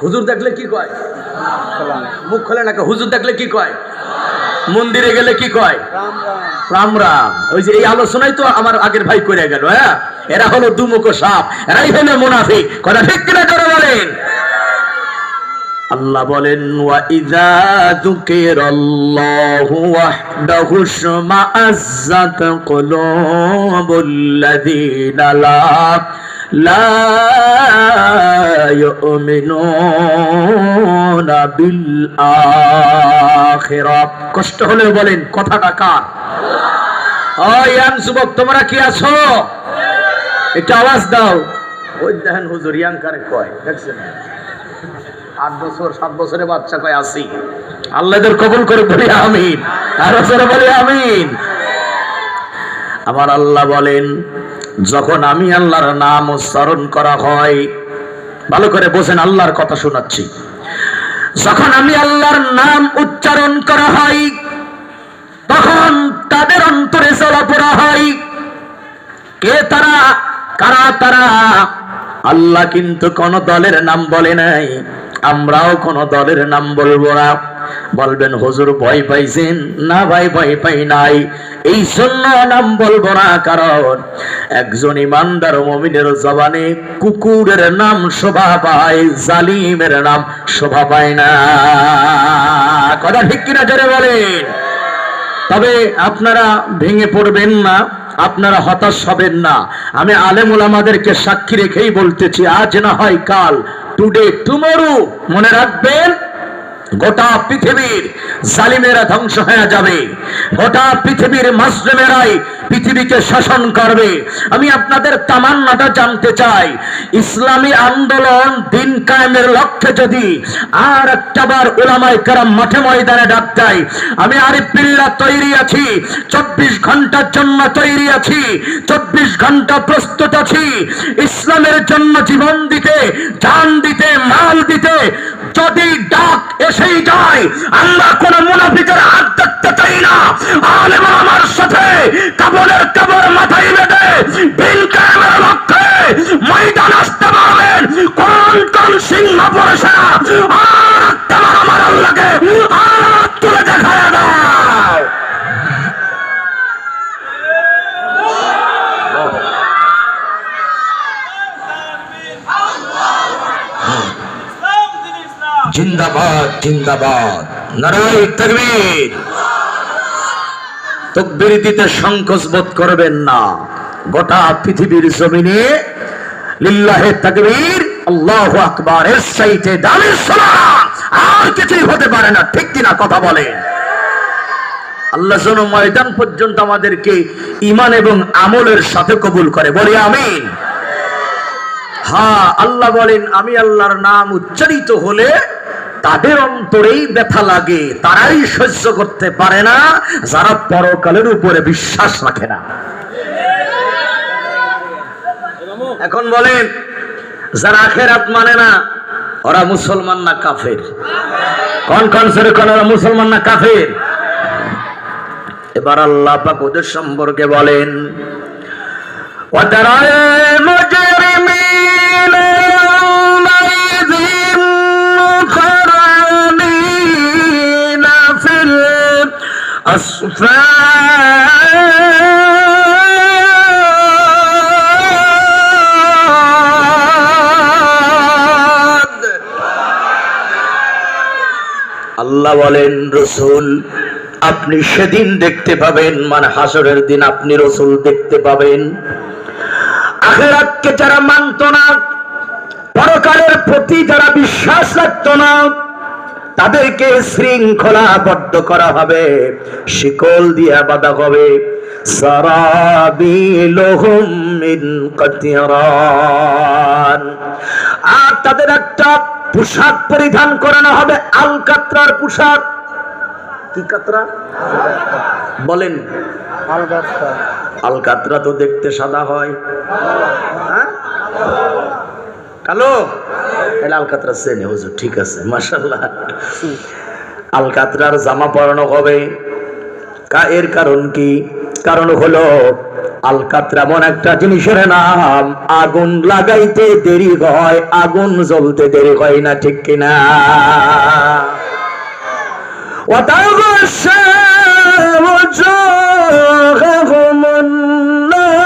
হুজুর দেখলে কি কয়? মুখ খোলে না। হুজুর দেখলে কি কয়? মন্দিরে গেলে কি কয়? রাম রাম। ওই যে এই আলোচনায় তো আমার আগের ভাই করে গেল। হ্যাঁ, এরা হলো দুমুখ সাপ, এরাই হলো মুনাফিক, কথা ঠিক কিনা করে বলেন? আল্লাহ বলেন ওয়া ইযা যুকিরাল্লাহু ওয়াহদাহু শামাআযাত কুলুবুল্লাযীনা লা ইউমিনুনা বিল আখিরাহ। কষ্ট হলে বলেন কথাটা কার? ওই ইয়াং যুবক তোমরা কি আছো? একটু আওয়াজ দাও। ওই দেখেন হুজুর ইয়াং কারে কয়, দেখছেন? 8 বছর 7 বছরের বাচ্চা কয় আসি। আল্লাহ এদের কবুল করে, বলি আমিন। আর জোরে বলি আমিন। আমার আল্লাহ বলেন যখন আমি আল্লাহর নাম উচ্চারণ করা হয়, ভালো করে বোঝেন, আল্লাহর কথা শোনাচ্ছি। যখন আমি আল্লাহর নাম উচ্চারণ করা হয় তখন তাদের অন্তরে জ্বালা পোড়া হয়। কে তারা? কারা তারা? আল্লাহ কিন্তু কোন দলের নাম বলে নাই, আমরাও কোন দলের নাম বলবো না। বলবেন হুজুর ভয় পাইছেন? না ভাই, ভয় পাই নাই। এই জন্য নাম বলবো না, কারণ একজন ইমানদার মুমিনের জবানে কুকুরের নাম শোভা পায়, জালিমের নাম শোভা পায় না, কথা ঠিক কিনা জোরে বলেন? তবে আপনারা ভেঙে পড়বেন না, আপনারা হতাশ হবেন না। আমি আলেম ওলামাদেরকে সাক্ষী রেখেই বলতেছি, আজ না হয় কাল, টুডে টুমরো, মনে রাখবেন গোটা পৃথিবীর জালিমেরা ধ্বংস হয়ে যাবে, গোটা পৃথিবীর মুসলিমেরাই পৃথিবীকে শাসন করবে। আমি আপনাদের তামান্নাটা জানতে চাই, ইসলামী আন্দোলন দিন কায়েমের লক্ষ্যে যদি আর একটাবার উলামায়ে কেরাম মাঠে ময়দানে ডাক দেয়, আমি আরিফ বিল্লাহ তৈরি আছি, 24 ঘন্টার জন্য তৈরি আছি, 24 ঘন্টা প্রস্তুত আছি ইসলামের জন্য জীবন দিতে, জান দিতে, মাল দিতে। যদি ডাক এসেই যায়, আমরা কোন মুনাফিকের হাত দেখতে চাই না। আলেম আমার সাথে কাবরের কবর মাথায় বেঁধে দিন কায়েমের লক্ষ্যে ময়দান আসতে পারবেন। কোন কোন সিংহ পুরুষেরা আর তোমার আমার আল্লাহকে হাত তুলে দেখায় দাও। জিন্দাবাদ জিন্দাবাদ, নারায়ে তাকবীর। তাকবীর দিতে সংকোচ বোধ করবেন না। গোটা পৃথিবীর জমিনে লিল্লাহে তাকবীর, আল্লাহু আকবার, এর চাইতে দামি সালাত আর কিছুই হতে পারে না। ঠিক কিনা কথা বলেন? আল্লাহ যেন ময়দান পর্যন্ত আমাদেরকে ঈমান এবং আমলের সাথে কবুল করে, বলি আমিন। হ্যাঁ, আল্লাহ বলেন, আমি আল্লাহর নাম উচ্চারিত হলে তাদের অন্তরেই ব্যথা লাগে, তারাই সহ্য করতে পারে না যারা পরকালের উপরে বিশ্বাস রাখে না। এখন বলেন, যারা আখিরাত মানে না ওরা মুসলমান না কাফের? কোন কোন সরে কোন ওরা মুসলমান না কাফের? এবার আল্লাহ পাক ওদের সম্পর্কে বলেন, ওয়াতারাল মুজরিমিনা ইয়াওমাইযিন মুকাররামিনা ফিল আসফাদ। আল্লাহ বলেন, রাসূল আপনি সেদিন দেখতে পাবেন, মানে হাসরের দিন আপনি রাসূল দেখতে পাবেন, আখিরাতকে যারা মানত না, পরকালের প্রতি যারা বিশ্বাস রাখত না, তাদেরকে শৃঙ্খলাবদ্ধ করা হবে, শিকল দিয়ে বাঁধা হবে। সারাবিলুহুম মিন কাতিরান, আর তাদের একটা পোশাক পরিধান করানো হবে, আল কাতরার পোশাক। কি কাতরা বলেন? আল কাতরা তো দেখতে সাদা হয়, কালো। আল কাতরা চেনে হুজুর? ঠিক আছে, মাশাআল্লাহ। আল কাতরার জামা পরানো হবে। এর কারণ কি? কারণ হলো আল কাতরা এমন একটা জিনিসের নাম, আগুন লাগাইতে দেরি হয়, আগুন জ্বলতে দেরি হয় না। ঠিক কিনা? وتغشى وجوههم النار,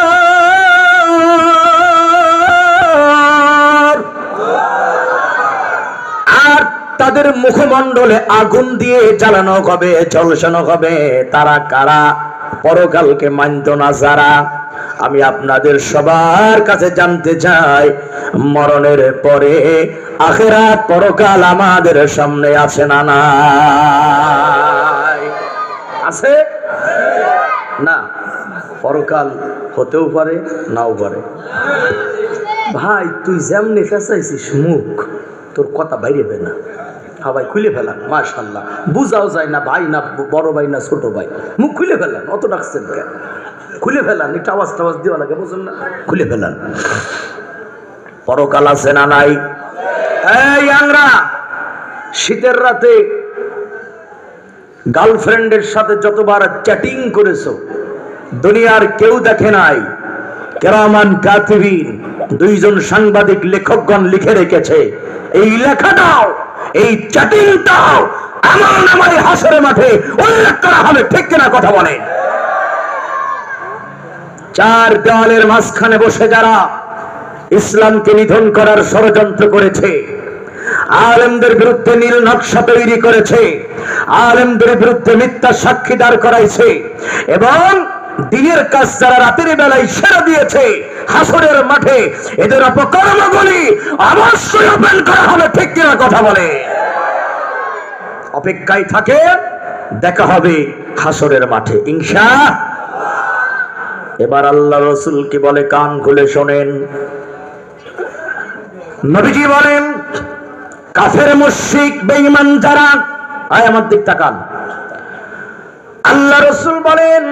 আর তাদের মুখমণ্ডলে আগুন দিয়ে জ্বালানো হবে, ঝলসানো হবে। তারা কারা? পরকালকে মানত না যারা। আমি আপনাদের সবার কাছে জানতে চাই, মরণের পরে আখিরাত পরকাল আমাদের সামনে আছে না নাই? আছে না? পরকাল হতেও পারে, নাও পারে। ভাই তুই যেমনি ফেসাইছিস মুখ, তোর কথা বাইরে না। হ্যাঁ ভাই, খুলে ফেলান, মাশাআল্লাহ। বুঝাও যায় না ভাই না বড় ভাই না ছোট ভাই, মুখ খুলে ফেলান। অত ডাকছেন কেন? খুলে ফেলান, একটু আওয়াজ টাওয়াজ দেওয়া লাগে, বুঝুন না? খুলে ফেলান। পরকাল আছে না নাই? এই আমরা শীতের রাতে গার্লফ্রেন্ডের সাথে যতবার চ্যাটিং করেছো দুনিয়ার কেউ দেখে নাই। কেরামান কাতিবিন, দুইজন সাংবাদিক লেখকগণ লিখে রেখেছে, এই লেখাটাও, এই চ্যাটিংটাও আমার নামায় হাসরের মাঠে উল্লেখ করা হবে। ঠিক কিনা কথা বলে? চার দেওয়ালের মাঝখানে বসে যারা ইসলামকে নিধন করার ষড়যন্ত্র করেছে, আলেমদের বিরুদ্ধে নীল নকশা তৈরি করেছে, আলেমদের বিরুদ্ধে মিথ্যা সাক্ষী দাঁড় করাইছে, এবং দিনের কাজ যারা রাতের বেলায় সেরা দিয়েছে, হাসরের মাঠে এদের অপকর্মগুলি অবশ্যই ওপেন করা হবে। ঠিক কিনা কথা বলে? অপেক্ষায় থাকে দেখা হবে হাসরের মাঠে ইনশাআল্লাহ। এবার আল্লাহ রাসূল কি বলে, কান খুলে শোনেন। নবীজি বলেন, কাফের মুশরিক বেঈমান যারা, আয় আমার দিক তাকান। আল্লাহ রাসূল বলেন,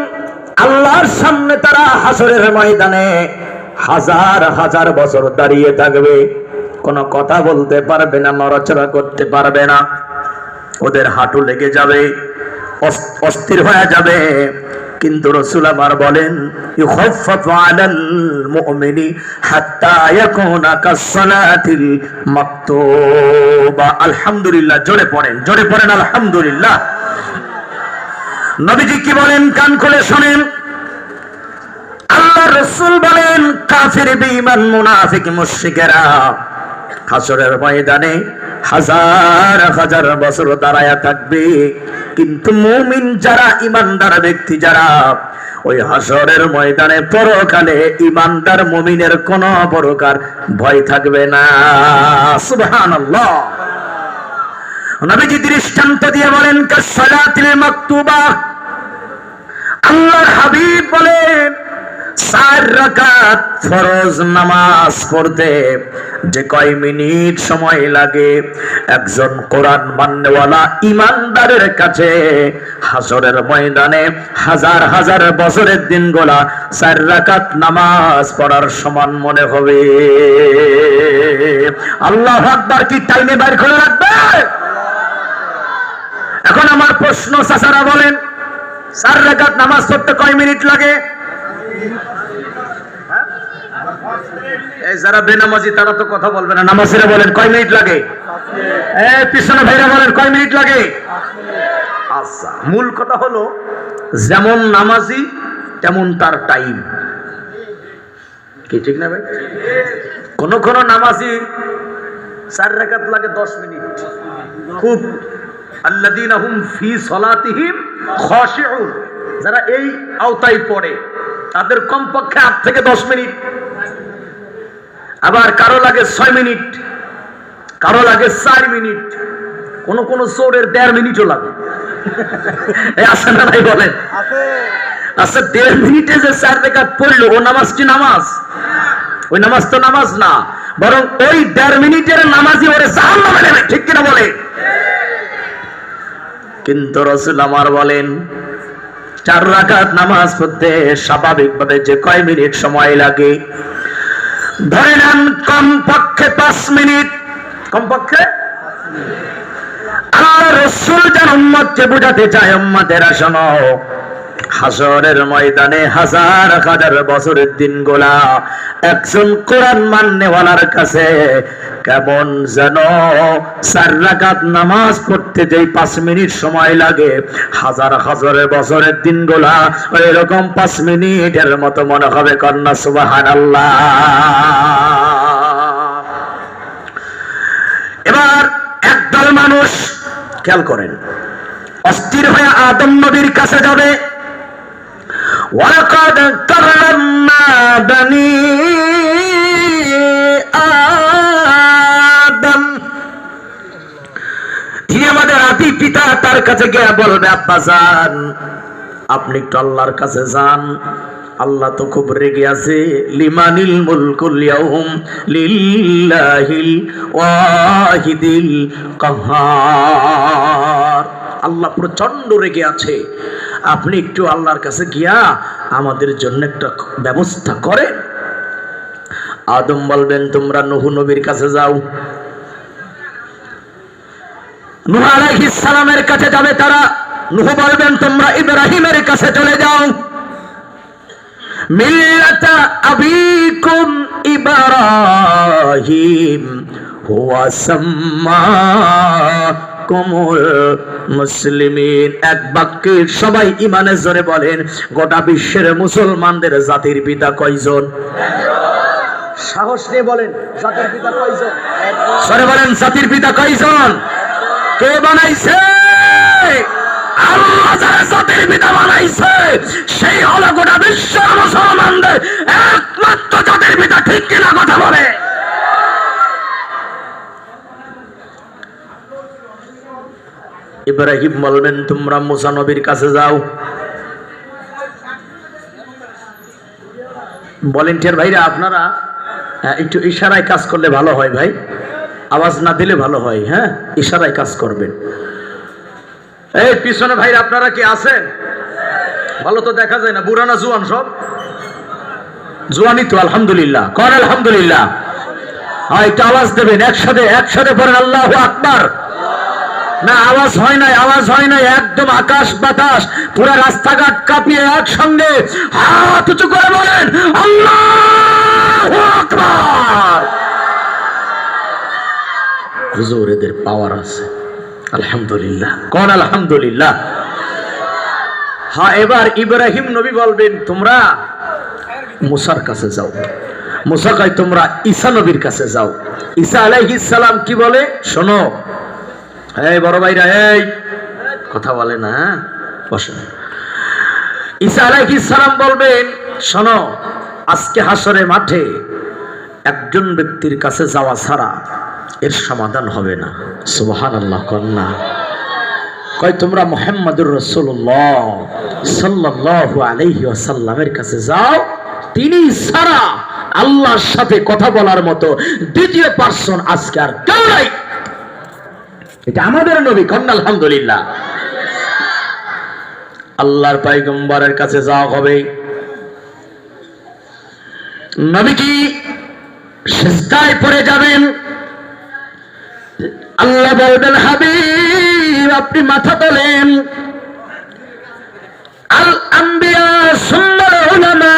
আল্লাহর সামনে তারা হাসরের ময়দানে হাজার হাজার বছর দাঁড়িয়ে থাকবে, কোনো কথা বলতে পারবে না, নড়াচড়া করতে পারবে না, ওদের হাঁটু লেগে যাবে, অস্থির হয়ে যাবে। কিন্তু রাসূল আমার বলেন, ইউখাফফাফু আলাল মুমিনি হাত্তা ইয়াকুনা কাসসালাতিল মাকতুবা। আলহামদুলিল্লাহ, জোরে পড়েন আলহামদুলিল্লাহ। নবীজি কি বলেন, কান খুলে শুনেন। আল্লাহ রাসূল বলেন, কাফির বেঈমান মুনাফিক মুশরিকেরা হাসরের ময়দানে হাজার হাজার বছর দাঁড়ায়া থাকবে, কিন্তু মুমিন যারা, ইমানদার ব্যক্তি যারা, ওই হাসরের ময়দানে পরকালে ইমানদার মুমিনের কোন প্রকার ভয় থাকবে না। সুবহানাল্লাহ। নবীজি দৃষ্টান্ত দিয়ে বলেন, কাসসালাতিল মাকতুবা। আল্লাহর হাবিব বলেন, 4 রাকাত ফরজ নামাজ পড়তে যে কয় মিনিট সময় লাগে, একজন কোরআন মাননেওয়ালা ইমানদারের কাছে হাসরের ময়দানে হাজার হাজার বছরের দিনগুলা 4 রাকাত নামাজ পড়ার সমান মনে হবে। আল্লাহু আকবার। কি টাইমে বাইর করে রাখবে? এখন আমার প্রশ্ন, চাচারা বলেন, 4 রাকাত নামাজ পড়তে কয় মিনিট লাগে? এই যারা বেনামাজি তারা তো কথা বলবে না, নামাজিরা বলেন কয় মিনিট লাগে? পিছনে ভাইরা বলেন কয় মিনিট লাগে? আচ্ছা, মূল কথা হলো, যেমন নামাজি তেমন তার টাইম। কি ঠিক না ভাই? কোন কোন নামাজি 4 রাকাত লাগে 10 মিনিট। খুব আল্লাযীনা হুম ফি সলাতিহিম খাশিউন, যারা এই আওতায় পড়ে তাদের কমপক্ষে 8 থেকে 10 মিনিট। আবার কারো লাগে 6 মিনিট, কারো লাগে 4 মিনিট, কোন কোন চোরের 1.5 মিনিটও লাগে। আছে না ভাই বলেন? আচ্ছা, 1.5 মিনিটে যে 4 রাকাত পড়লো, ও নামাজ কি নামাজ? ওই নামাজ তো নামাজ না, বরং ওই 1.5 মিনিটের নামাজি ওরে জাহান্নামে নেবে। ঠিক কিনা বলে? কিন্তু রাসূল আমার বলেন, 4 রাকাত নামাজ পড়তে স্বাভাবিকভাবে যে কয় মিনিট সময় লাগে, ধরে নেন কমপক্ষে 5 মিনিট। কমপক্ষে আল্লাহ রাসূল যেন উম্মতকে বোঝাতে চায়, উম্মতেরা শোনো, হাসরের ময়দানে হাজার হাজার বছরের দিনগুলা একজন কোরআন মাননেওয়ালার কাছে কেমন যেন 4 রাকাত নামাজ পড়তে যেই 5 মিনিট সময় লাগে, হাজার হাজার বছরের দিনগুলা এরকম 5 মিনিটের মতো মনে হবে। কন্যা সুবহানাল্লাহ। এবার একদল মানুষ, খেয়াল করেন, অস্থির হয়ে আদম নবীর কাছে যাবে। ওয়ালাকাদ কাররামনা বানি আদম, যিনি আমাদের আদি পিতা, তার কাছে গিয়ে বলবে, আব্বা যান, আপনি একটু আল্লাহর কাছে যান, আল্লাহ তো খুব রেগে আছে। লিমানিল মুলকুল ইয়াউম লিল্লাহিল ওয়াহিদিল কাহ্হার। আল্লাহ প্রচন্ড রেগে আছে, আপনি একটু আল্লাহর কাছে গিয়া আমাদের জন্য একটা ব্যবস্থা করেন। আদম বলবেন, তোমরা নূহ নবীর কাছে যাও। নূহ আলাইহিস সালামের কাছে যাবে তারা। নূহ বলবেন, তোমরা ইব্রাহিমের কাছে চলে যাও। মিল্লাতা আবিকুম ইব্রাহিম হুয়া সাম্মাকুমুল মুসলিমিন। এক বাক্যে সবাই ইমানের জোরে বলেন, গোটা বিশ্বের মুসলমানদের জাতির পিতা কয়জন? সাহস নিয়ে বলেন, জাতির পিতা কয়জন? সরে বলেন, জাতির পিতা কয়জন? কে বানাইছে? আল্লাহ যারা জাতির পিতা বানাইছে, সেই হলো গোটা বিশ্বের মুসলমানদের একমাত্র জাতির পিতা। ঠিক কিনা কথা বলে? ইব্রাহিম বলবেন তোমরা মুসা নবীর কাছে যাও। ভলেন্টিয়ার ভাইরা আপনারা একটু ইশারায় কাজ করলে ভালো হয় ভাই, আওয়াজ না দিলে ভালো হয়। হ্যাঁ, ইশারায় কাজ করবেন। এই পিছনে ভাইরা আপনারা কি আছেন? ভালো তো দেখা যায় না, বুড়া না জুয়ান? সব জুয়ানি তো, আলহামদুলিল্লাহ। কর আলহামদুলিল্লাহ। হ্যাঁ, একটু আওয়াজ দেবেন, একসাথে পড়েন আল্লাহু আকবার। না, আওয়াজ হয় নাই, আওয়াজ হয় নাই। একদম আকাশ বাতাস পুরা রাস্তাঘাট কাঁপিয়ে একসঙ্গে হাত উঁচু করে বলেন আল্লাহু আকবার। হুজুর, এদের পাওয়ার আছে, আলহামদুলিল্লাহ। কোন আলহামদুলিল্লাহ। হ্যাঁ, এবার ইব্রাহিম নবী বলবেন তোমরা মুসার কাছে যাও। মুসা কয় তোমরা ঈসা নবীর কাছে যাও। ঈসা আলাইহিস সালাম কি বলে শোনো। এই বড় ভাইরা, এই কথা বলে না, বসেন। ঈসা আলাইহিস সালাম বলবেন শোনো, আজকে হাসরের মাঠে একজন ব্যক্তির কাছে যাওয়া ছাড়া এর সমাধান হবে না। সুবহানাল্লাহ। কন্যা কয় তোমরা মুহাম্মদুর রাসূলুল্লাহ সাল্লাল্লাহু আলাইহি ওয়াসাল্লামের কাছে যাও, তিনি ছাড়া আল্লাহর সাথে কথা বলার মতো দ্বিতীয় পার্সন আজকে আর কেউ নাই। এটা আমাদের নবী। কন্যা আলহামদুলিল্লাহ। আল্লাহর পয়গম্বরের কাছে যাওয়া হবে। নবী কি সিজদায় পড়ে যাবেন। আল্লাহ বলবেন হাবিব আপনি মাথা তোলেন। আল আম্বিয়া সুম্মাল উলামা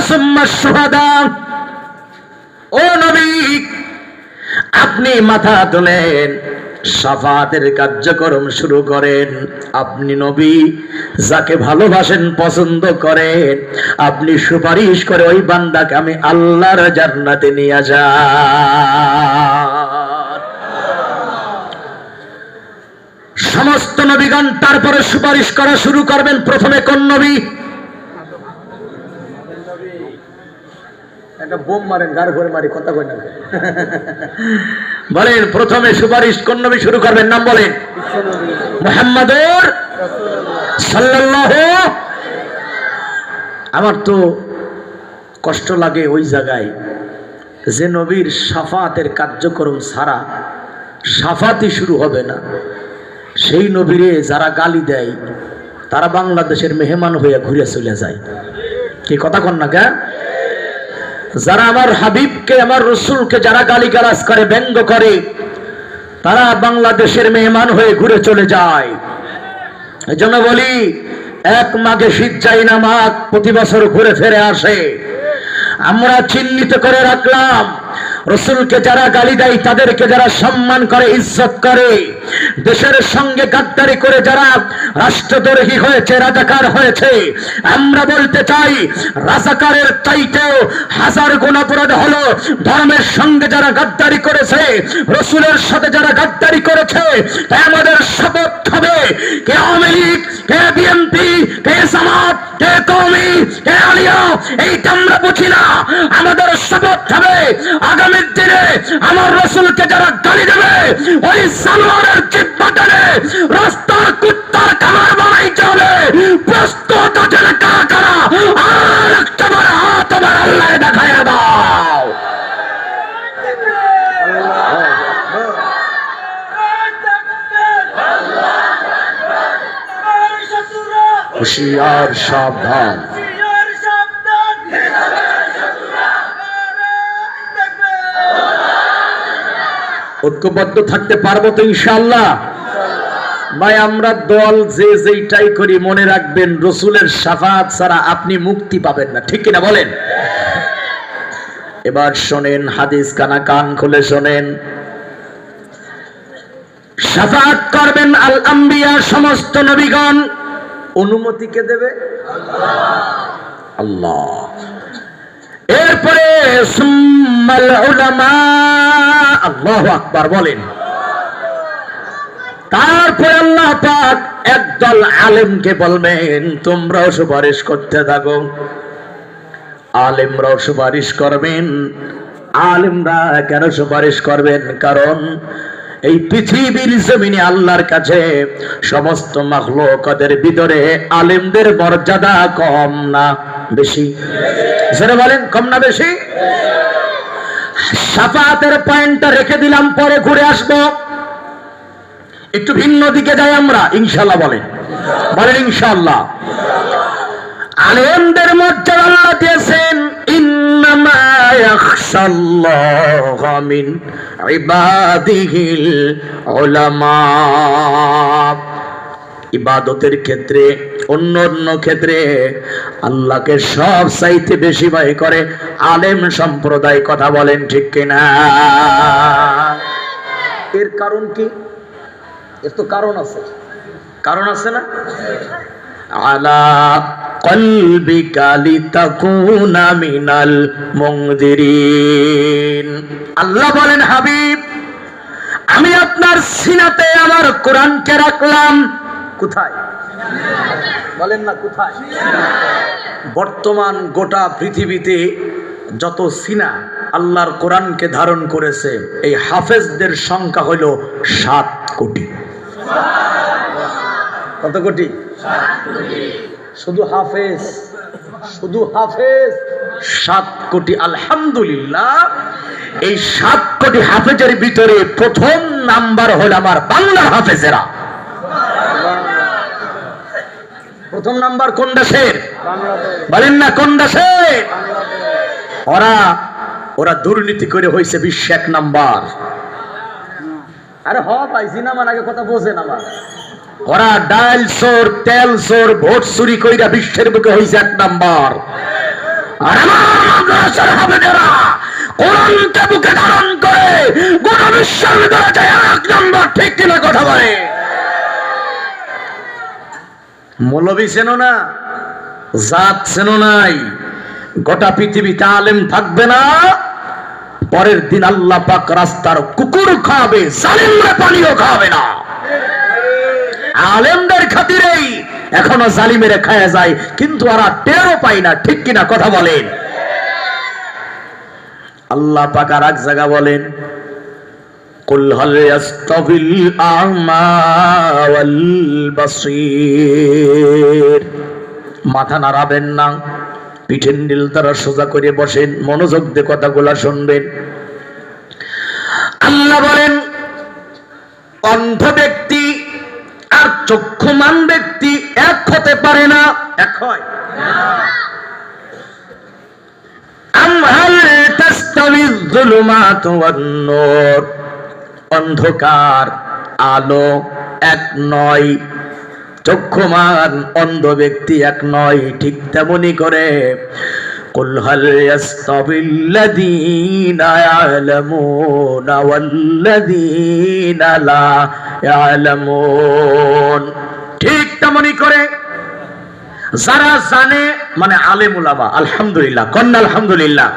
সুম্মাশ শুহাদা। ও নবী আপনি মাথা তোলেন, শাফাতের কার্যক্রম শুরু করেন। আপনি নবী যাকে ভালোবাসেন, পছন্দ করেন, আপনি সুপারিশ করে ওই বান্দাকে আমি আল্লাহর জান্নাতে নিয়ে যান। সমস্ত নবীগণ তারপরে সুপারিশ করা শুরু করবেন। প্রথমে কোন নবী? একটা বোম মারেন, গাড় ঘরে মারি, কথা কই না। বলেন প্রথমে সুপারিশ কোন নবী শুরু করবেন? নাম বলেন। মুহাম্মাদুর সাল্লাল্লাহু। আমার তো কষ্ট লাগে ওই জায়গায় যে নবীর শাফাতের কার্যক্রম ছাড়া শাফাতই শুরু হবে না, সেই নবীরে যারা গালি দেয় তারা বাংলাদেশের মেহমান হইয়া ঘুরে চলে যায়। কি কথা কন না কে? যারা আমার হাবিবকে, আমার রসুলকে যারা গালিগালাজ করে, ব্যঙ্গ করে, তারা বাংলাদেশের মেহমান হয়ে ঘুরে চলে যায়। এজন্য বলি এক মাঘে শীত যায় না, মাঘ প্রতি বছর ঘুরে ফিরে আসে। আমরা চিহ্নিত করে রাখলাম রসুলকে যারা গালি দেয়, তাদেরকে যারা সম্মান করে, ইজ্জত করে, দেশের সঙ্গে গাদ্দারি করে যারা রাষ্ট্রদ্রোহী হয়েছে, রাজাকার হয়েছে, আমরা বলতে চাই রাজাকারের চাইতেও হাজার গুণ অপরাধ হলো ধর্মের সঙ্গে যারা গাদ্দারি করেছে, রসুলের সাথে যারা গাদ্দারি করেছে। তাই আমাদের শপথ হবে, কে আওয়ামী লীগ, কে বিএনপি, কে জামাত, কে কওমি, কে আলিয়া, এইটা আমরা বুঝি না। আমাদের শপথ হবে আগামী দিনে আমার রসুলকে যারা গালি দেবে, ওই সালোয়ারের জিব্বা টেনে রাস্তার কুত্তার খাবার বানাইতে হবে। প্রস্তুত আছেন কারা কারা? আর একটা বার হাত আমার আল্লাহ দেখায় দাও। হুশিয়ার সাবধান। ঐক্যবদ্ধ থাকতে পারবো তো ইনশাআল্লাহ? ভাই আমরা দল যে যেইটাই করি, মনে রাখবেন রসুলের শাফাত ছাড়া আপনি মুক্তি পাবেন না। ঠিক কিনা বলেন? এবার শোনেন, হাদিস কানা কান খুলে শোনেন। শাফাত করবেন আল আম্বিয়া, সমস্ত নবীগণ। অনুমতি কে দেবে? আল্লাহ। এরপরে সুম্মাল উলামা, আল্লাহু আকবার বলেন। তারপরে আল্লাহ পাক একদল আলেমকে বলবেন তোমরাও সুপারিশ করতে থাকো। আলেমরাও সুপারিশ করবেন। আলেমরা কেন সুপারিশ করবেন? কারণ এই পৃথিবীর জমিনে আল্লাহর কাছে সমস্ত মাখলুকাতের ভিতরে আলেমদের মর্যাদা কম না বেশি? যারা বলেন কম না বেশি? শাফাআতের পয়েন্টটা রেখে দিলাম, পরে ঘুরে আসবো। একটু ভিন্ন দিকে যাই আমরা, ইনশাআল্লাহ বলেন, বলেন ইনশাআল্লাহ। আলেমদের মর্যাদা আল্লাহ দিয়েছেন, ইন্নামা ইয়াখশাল্লাহা মিন ইবাদিহিল উলামা। ইবাদতের ক্ষেত্রে, অন্য অন্য ক্ষেত্রে আল্লাহকে সব চাইতে বেশি ভয় করে আলেম সম্প্রদায়। কথা বলেন ঠিক কিনা? এর কারণ কি? এর তো কারণ আছে, কারণ আছে না? আলা কলবিকা লিতাকুনা মিনাল মুনদিরিন। আল্লাহ বলেন, হাবিব আমি আপনার সিনাতে আমার কোরআনকে রাখলাম। কোথায় বলেন না, কোথায়? বর্তমান গোটা পৃথিবীতে যত সিনা আল্লাহর কোরআনকে ধারণ করেছে, এই হাফেজদের সংখ্যা হলো 7 কোটি। কত কোটি? শুধু হাফেজ, শুধু হাফেজ 7 কোটি। আলহামদুলিল্লাহ, এই 7 কোটি হাফেজের ভিতরে প্রথম নাম্বার হলো আমার বাংলার হাফেজেরা। প্রথম নাম্বার কোন দেশের? বলেন না, কোন দেশের? ওরা দুর্নীতি করে হয়েছে বিশ্ব 1 নাম্বার। আরে পাইছি না, আমার আগে কথা বোঝেন আমার। ওরা ডাল চোর, তেল চোর, ভোট চুরি কইরা বিশ্বের বুকে হয়েছে 1 নাম্বার। আর আমার মাদ্রাসার হাফেজেরা কোরআনকে বুকে ধারণ করে গোটা বিশ্বের ভিতরে যায় 1 নাম্বার। ঠিক কিনা কথা বলে? মৌলবী চেনো না, জাত চেনো নাই, গোটা পৃথিবীতে আলেম থাকবে না, পরের দিন আল্লাহ পাক রাস্তার কুকুর খাবে, জালিমরা পানিও খাবে না। আলেমদের খাতিরেই এখনো জালিমেরা খায়া যায়, কিন্তু ওরা টেরও পায় না। ঠিক কিনা কথা বলেন? আল্লাহ পাক আর এক জায়গা বলেন, কুল হাল ইয়াস্তাবিল আ'মা ওয়াল বাসীর। মাথা নাড়াবেন না, পিঠের নীল তারা সোজা করে বসেন, মনোযোগ দিয়ে কথাগুলা শুনবেন। আল্লাহ বলেন, অন্ধ ব্যক্তি আর চক্ষুমান ব্যক্তি এক হতে পারে না। এক হয়? আমহাল তাস্তাবিজ যুলুমাতু ওয়ান নূর। অন্ধকার আলো এক নয়, চক্ষুমান অন্ধ ব্যক্তি এক নয়। ঠিক তেমনি করে কুল হাল ইয়াস্তাবিল্লাযীনা ইয়ালামুনা ওয়াল্লাযীনা লা ইয়ালামুন। ঠিক তেমনি করে যারা জানে, মানে আলেম উলামা, আলহামদুলিল্লাহ, কন্যা আলহামদুলিল্লাহ।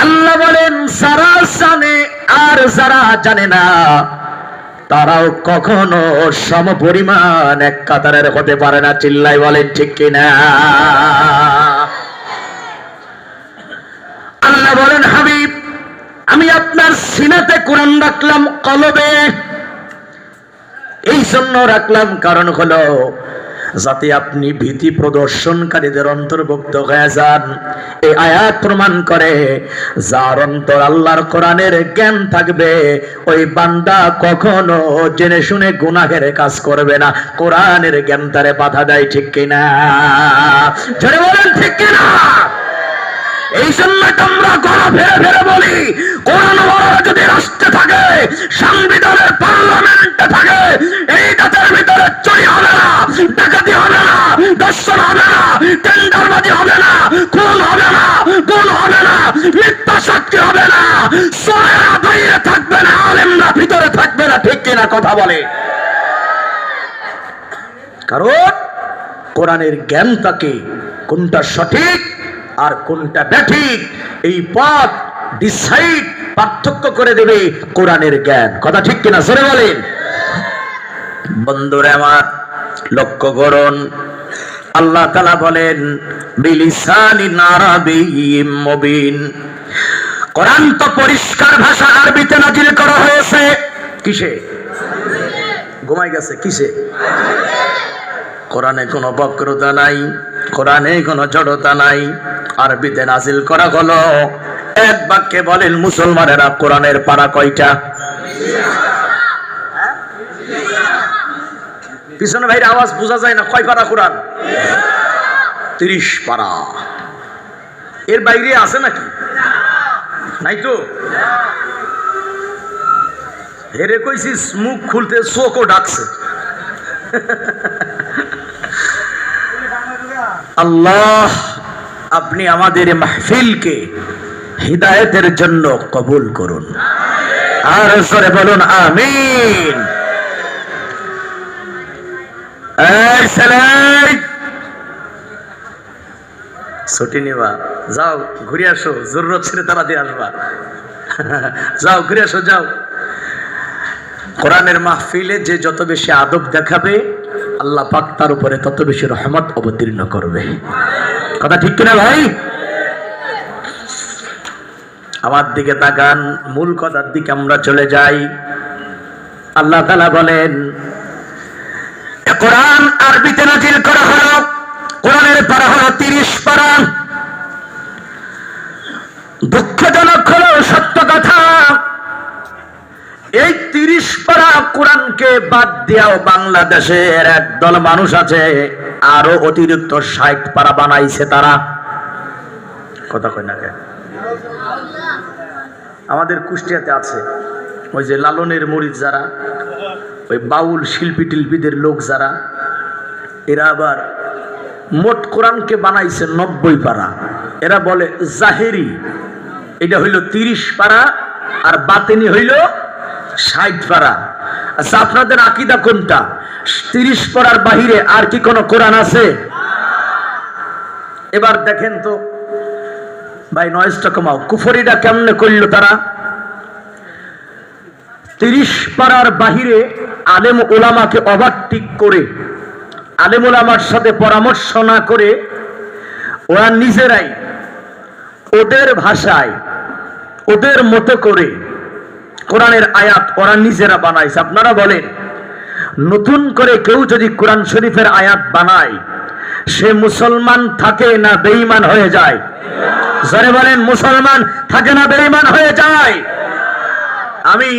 আল্লাহ বলেন, যারা জানে আর যারা জানে না তারাও কখনো সমপরিমাণ এক কাতারের হতে পারে না। চিল্লাই বলেন ঠিক কিনা? আল্লাহ বলেন, হাবিব আমি আপনার সিনাতে কোরআন রাখলাম, কলবে। এই জন্য রাখলাম, কারণ হলো যাতে আপনি ভীতি প্রদর্শনকারীদের অন্তর্ভুক্ত হয়ে যান। এই আয়াত প্রমাণ করে যার অন্তর আল্লাহর কোরআনের জ্ঞান থাকবে, ওই বান্দা কখনো জেনে শুনে গুনাহের কাজ করবে না। কোরআনের জ্ঞান তারে বাধা দেয়। ঠিক কিনা? জোরে বলেন ঠিক কিনা? এই জন্য তোমরা গলা ফেরে ফেরে বলি, কোরআন যদি রাষ্ট্রে থাকে, সংবিধানের পার্লামেন্টে থাকে, এই জাতির ভিতরে চুরি হবে না, ডাকাতি হবে না, দর্শন হবে না, টেন্ডারবাজি হবে না, খুন হবে না, গুণ হবে না, মিথ্যা সাক্ষী হবে না, চোরেরা বাইরে থাকবে না, আলেমরা ভিতরে থাকবে না। ঠিক কিনা কথা বলে? কারণ কোরআনের জ্ঞান তাকে কোনটা সঠিক আর কোনটা ব্যাঠিক এই পথ ডিসাইড, পার্থক্য করে দেবে কোরআনের জ্ঞান। কথা ঠিক কিনা? জোরে বলেন। বন্ধুরা আমার, লক্ষ্য করুন, আল্লাহ তাআলা বলেন বিলিসানিন আরাবিয়্যিম মুবিন। কোরআন তো পরিষ্কার ভাষা আরবিতে নাজিল করা হয়েছে, কিসে? ঘুমাই গেছে কিসে? কোরআনে কোনো বক্রতা নাই, কোরআনে কোনো জড়তা নাই। আরবিতে নাজিল করা হলো। এক বাক্যে বলেন মুসলমানেরা, কোরআনের পারা কয়টা? পিছনে ভাইয়ের আওয়াজ বোঝা যায় না। কয় পারা কোরআন? 30 পারা। এর বাইরে আছে নাকি? নাই তো। হেরে কইছিস মুখ খুলতে চোখও ডাকছে। আল্লাহ আপনি আমাদের মাহফিলকে হিদায়াতের জন্য কবুল করুন। আর জোরে বলুন আমিন। ছুটি নিবা, যাও ঘুরে আসো, জরুরত ছেড়ে তারা দিয়ে আসবা। যাও ঘুরে আসো, যাও। কোরআনের মাহফিলে যে যত বেশি আদব দেখাবে, আল্লাহ পাক তার উপরে তত বেশি রহমত অবতীর্ণ করবে। কথা ঠিক কিনা ভাই? আমার দিকে তাকান, মূল কথার দিকে আমরা চলে যাই। আল্লাহ তাআলা বলেন, কোরআন আরবিতে নাজিল করা হলো। কোরআনের পারা হলো 30 পারা। দুঃখজনক হলো সত্য কথা, এই 30 পারা কোরআনকে বাদ দিয়াও বাংলাদেশের একদল মানুষ আছে আরো অতিরিক্ত 60 পারা বানাইছে তারা। কথা কই না কেন? আমাদের কুষ্টিয়াতে আছে ওই যে লালনের মরিচ যারা, ওই বাউল শিল্পী টিল্পীদের লোক যারা, এরা আবার মোট কোরআনকে বানাইছে 90 পারা। এরা বলে জাহেরি, এটা হইল 30 পারা, আর বাতেনি হইল 60 পারা। আচ্ছা, আপনাদের আকীদা কোনটা? 30 পারার বাহিরে আর কি কোন কোরআন আছে? এবার দেখেন তো ভাই, নয়েজটা কমাও। কুফরিটা কেমনে করল তারা? 30 পারার বাহিরে আলেম ওলামাকে ওভারটেক করে, আলেম ওলামার সাথে পরামর্শ না করে, ওরা নিজেরাই ওদের ভাষায় ওদের মতো করে কোরআনের আয়াত ওরা নিজেরা বানাইছে। আপনারা বলেন, নতুন করে কেউ যদি কোরআন শরীফের আয়াত বানায়, সে মুসলমান থাকে না বেঈমান হয়ে যায়? যারা বলেন মুসলমান থাকে না বেঈমান হয়ে যায়? আমি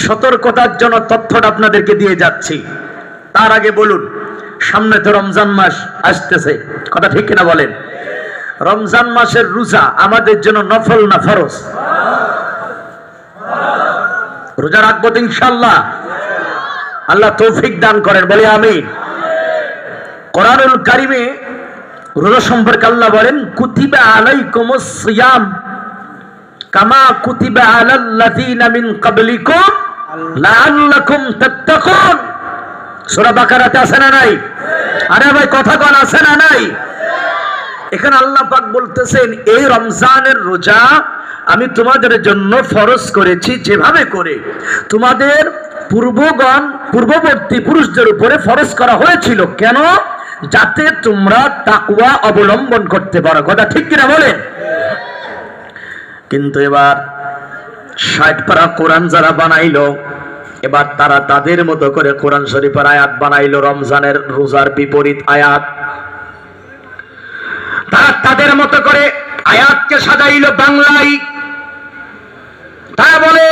সতর্কতার জন্য তথ্যটা আপনাদেরকে দিয়ে যাচ্ছি। তার আগে বলুন, সামনে তো রমজান মাস আসতেছে, কথা ঠিক কিনা বলেন? রমজান মাসের রোজা আমাদের জন্য নফল না ফরজ? রোজা রাখবো তো ইনশাআল্লাহ। আল্লাহ তৌফিক দান করেন, বলে আমিন। কোরআনুল কারিমে রোজা সম্পর্কে আল্লাহ বলেন, কুতিবা আলাইকুমুস সিয়াম কামা কুতিবা আলাল্লাযীনা মিন ক্বাবলিকুম লাআল্লাকুম তাত্তাকুন। সূরা বাকারাতে আছে না নাই? আরে ভাই কথা কোন আছে না নাই? এখানে আল্লাহ পাক বলতেছেন, এই রমজানের রোজা আমি তোমাদের জন্য ফরজ করেছি যেভাবে করে তোমাদের পূর্ববর্তী পুরুষদের উপরে ফরজ করা হয়েছিল। কেন? যাতে তোমরা তাকওয়া অবলম্বন করতে পারো। কথা ঠিক কিনা বলেন? কিন্তু এবার 60 পারা কোরআন যারা বানাইলো, এবার তারা তাদের মতো করে কোরআন শরীফের আয়াত বানাইলো, রমজানের রোজার বিপরীত আয়াত। তারা তাদের মতো করে আয়াতকে সাজাইলো বাংলায়। তারা বলে,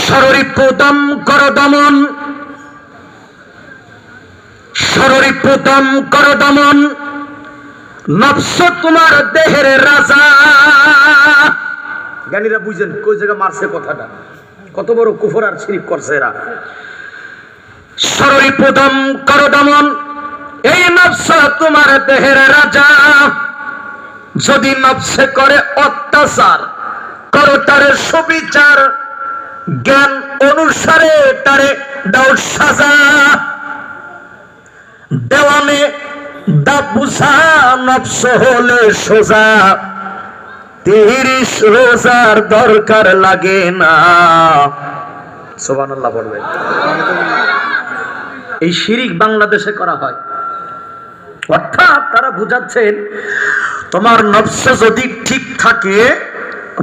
শরীরপুতম কর দমন, শরীরপুতম কর দমন, নফস তোমার দেহের রাজা। জ্ঞানীরা বুঝেন কোন জায়গা মারছে কথাটা, কত বড় কুফর আর শিরক করছে এরা। শরীরপুতম কর দমন, এই নফস তোমার দেহের রাজা। যদি নফসে করে অত্যাচার, করো তারে সুবিচার, জ্ঞান অনুসারে তারে দাও সাজা। দেওয়ানে দাবুসা নফস হলে সোজা, 30 রোজার দরকার লাগে না। সুবহানাল্লাহ বলবেন। এই শিরিক বাংলাদেশে করা হয়। অর্থাৎ তারা বুঝাচ্ছেন, তোমার নফস যদি ঠিক থাকে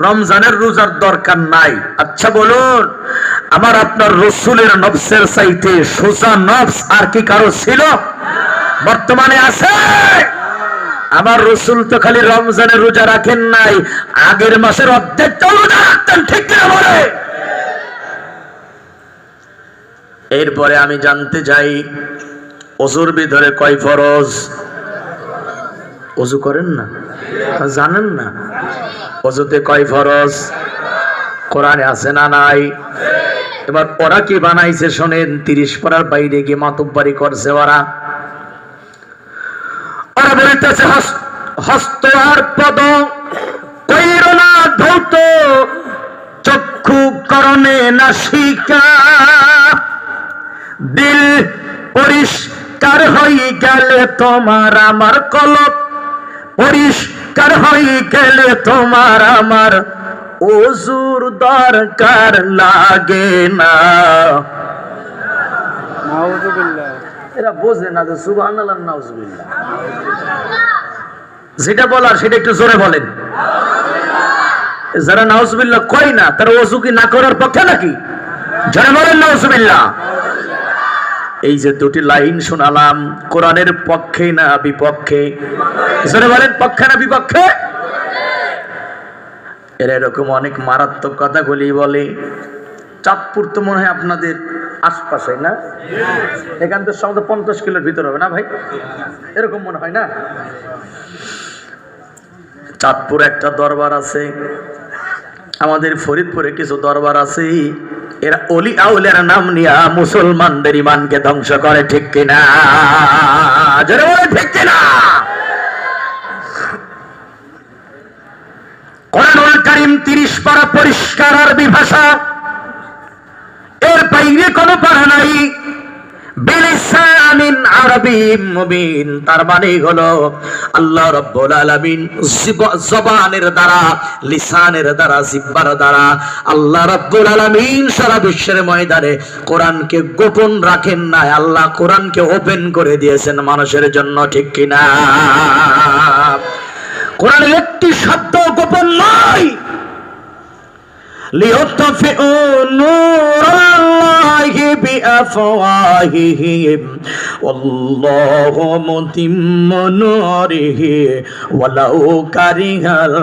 রমজানের রোজার দরকার নাই। আচ্ছা বলুন, আমার আপনার রসুলের নফসের চাইতে সোজা নফস আর কি কারো ছিল? বর্তমানে আছে? আমার রসুল তো খালি রমজানের রোজা রাখেন নাই, আগের মাসের অর্ধেকটা রোজা রাখতেন, ঠিক কিনা বলে? এরপরে আমি জানতে চাই ওযুর ভিতরে কয় ফরজ? ওযু করেন না, জানেন না ওযুতে কয় ফরজ? কোরআনে আছে না নাই? এবার ওরা কি বানাইছে শোনেন, 30 পারার বাইরে গিয়ে মাতব্বারি করছে ওরা বলিতেছে হস্ত আর পদ কইরো না ধৌত, চক্ষু করণে নাসিকা, দিল পরিষ্কার হয়ে গেলে তোমার আমার কলব পরিষ্কার হয়ে গেলে তোমার আমার ওযুর দরকার লাগে না। নাউযুবিল্লাহ। এরা বোঝে না যে সুবহানাল্লাহ নাউযুবিল্লাহ। যেটা বলার সেটা একটু জোরে বলেন। যারা নাউযুবিল্লাহ কয় না তারা ওযু কি না করার পক্ষে নাকি? জোরে বলেন নাউযুবিল্লাহ। এই যে দুটি লাইন শোনালাম, কোরআনের পক্ষে না বিপক্ষে? জোরে বলেন, পক্ষে না বিপক্ষে? এরা এরকম অনেক মারাত্মক কথাগুলি বলে। চাঁদপুর তো মনে হয় আপনাদের আশপাশে না? এখান থেকে সম্ভবত 50 কিলোর ভিতর হবে না ভাই? এরকম মনে হয় না? চাঁদপুর একটা দরবার আছে, আমাদের ফরিদপুরে কিছু দরবার আছে। এরা অলি আউলিয়ার নাম নিয়া মুসলমানদের ইমানকে ধ্বংস করে, ঠিক কিনা? জোরে বলে ঠিক কিনা? কোরআনুল কারীম 30 পারা পরিষ্কার আরবি ভাষা, এর বাইরে কোনো পারা নাই। বিলিসানিন আরবিয়্যিন মুবিন, তার মানে হলো আল্লাহ রাব্বুল আলামিন জবানের দ্বারা, লিসানের দ্বারা, জিহ্বার দ্বারা আল্লাহ রাব্বুল আলামিন সারা বিশ্বের ময়দানে কোরআনকে গোপন রাখেন না, আল্লাহ কোরআনকে ওপেন করে দিয়েছেন মানুষের জন্য, ঠিক কিনা? কোরআনের একটি শব্দ গোপন নয়। লিয়ুতফিউ নূরাল্লাহি বিআফওয়াহিহিম ওয়াল্লাহু মুতিম্মু নূরিহি ওয়ালাউ কারিহাল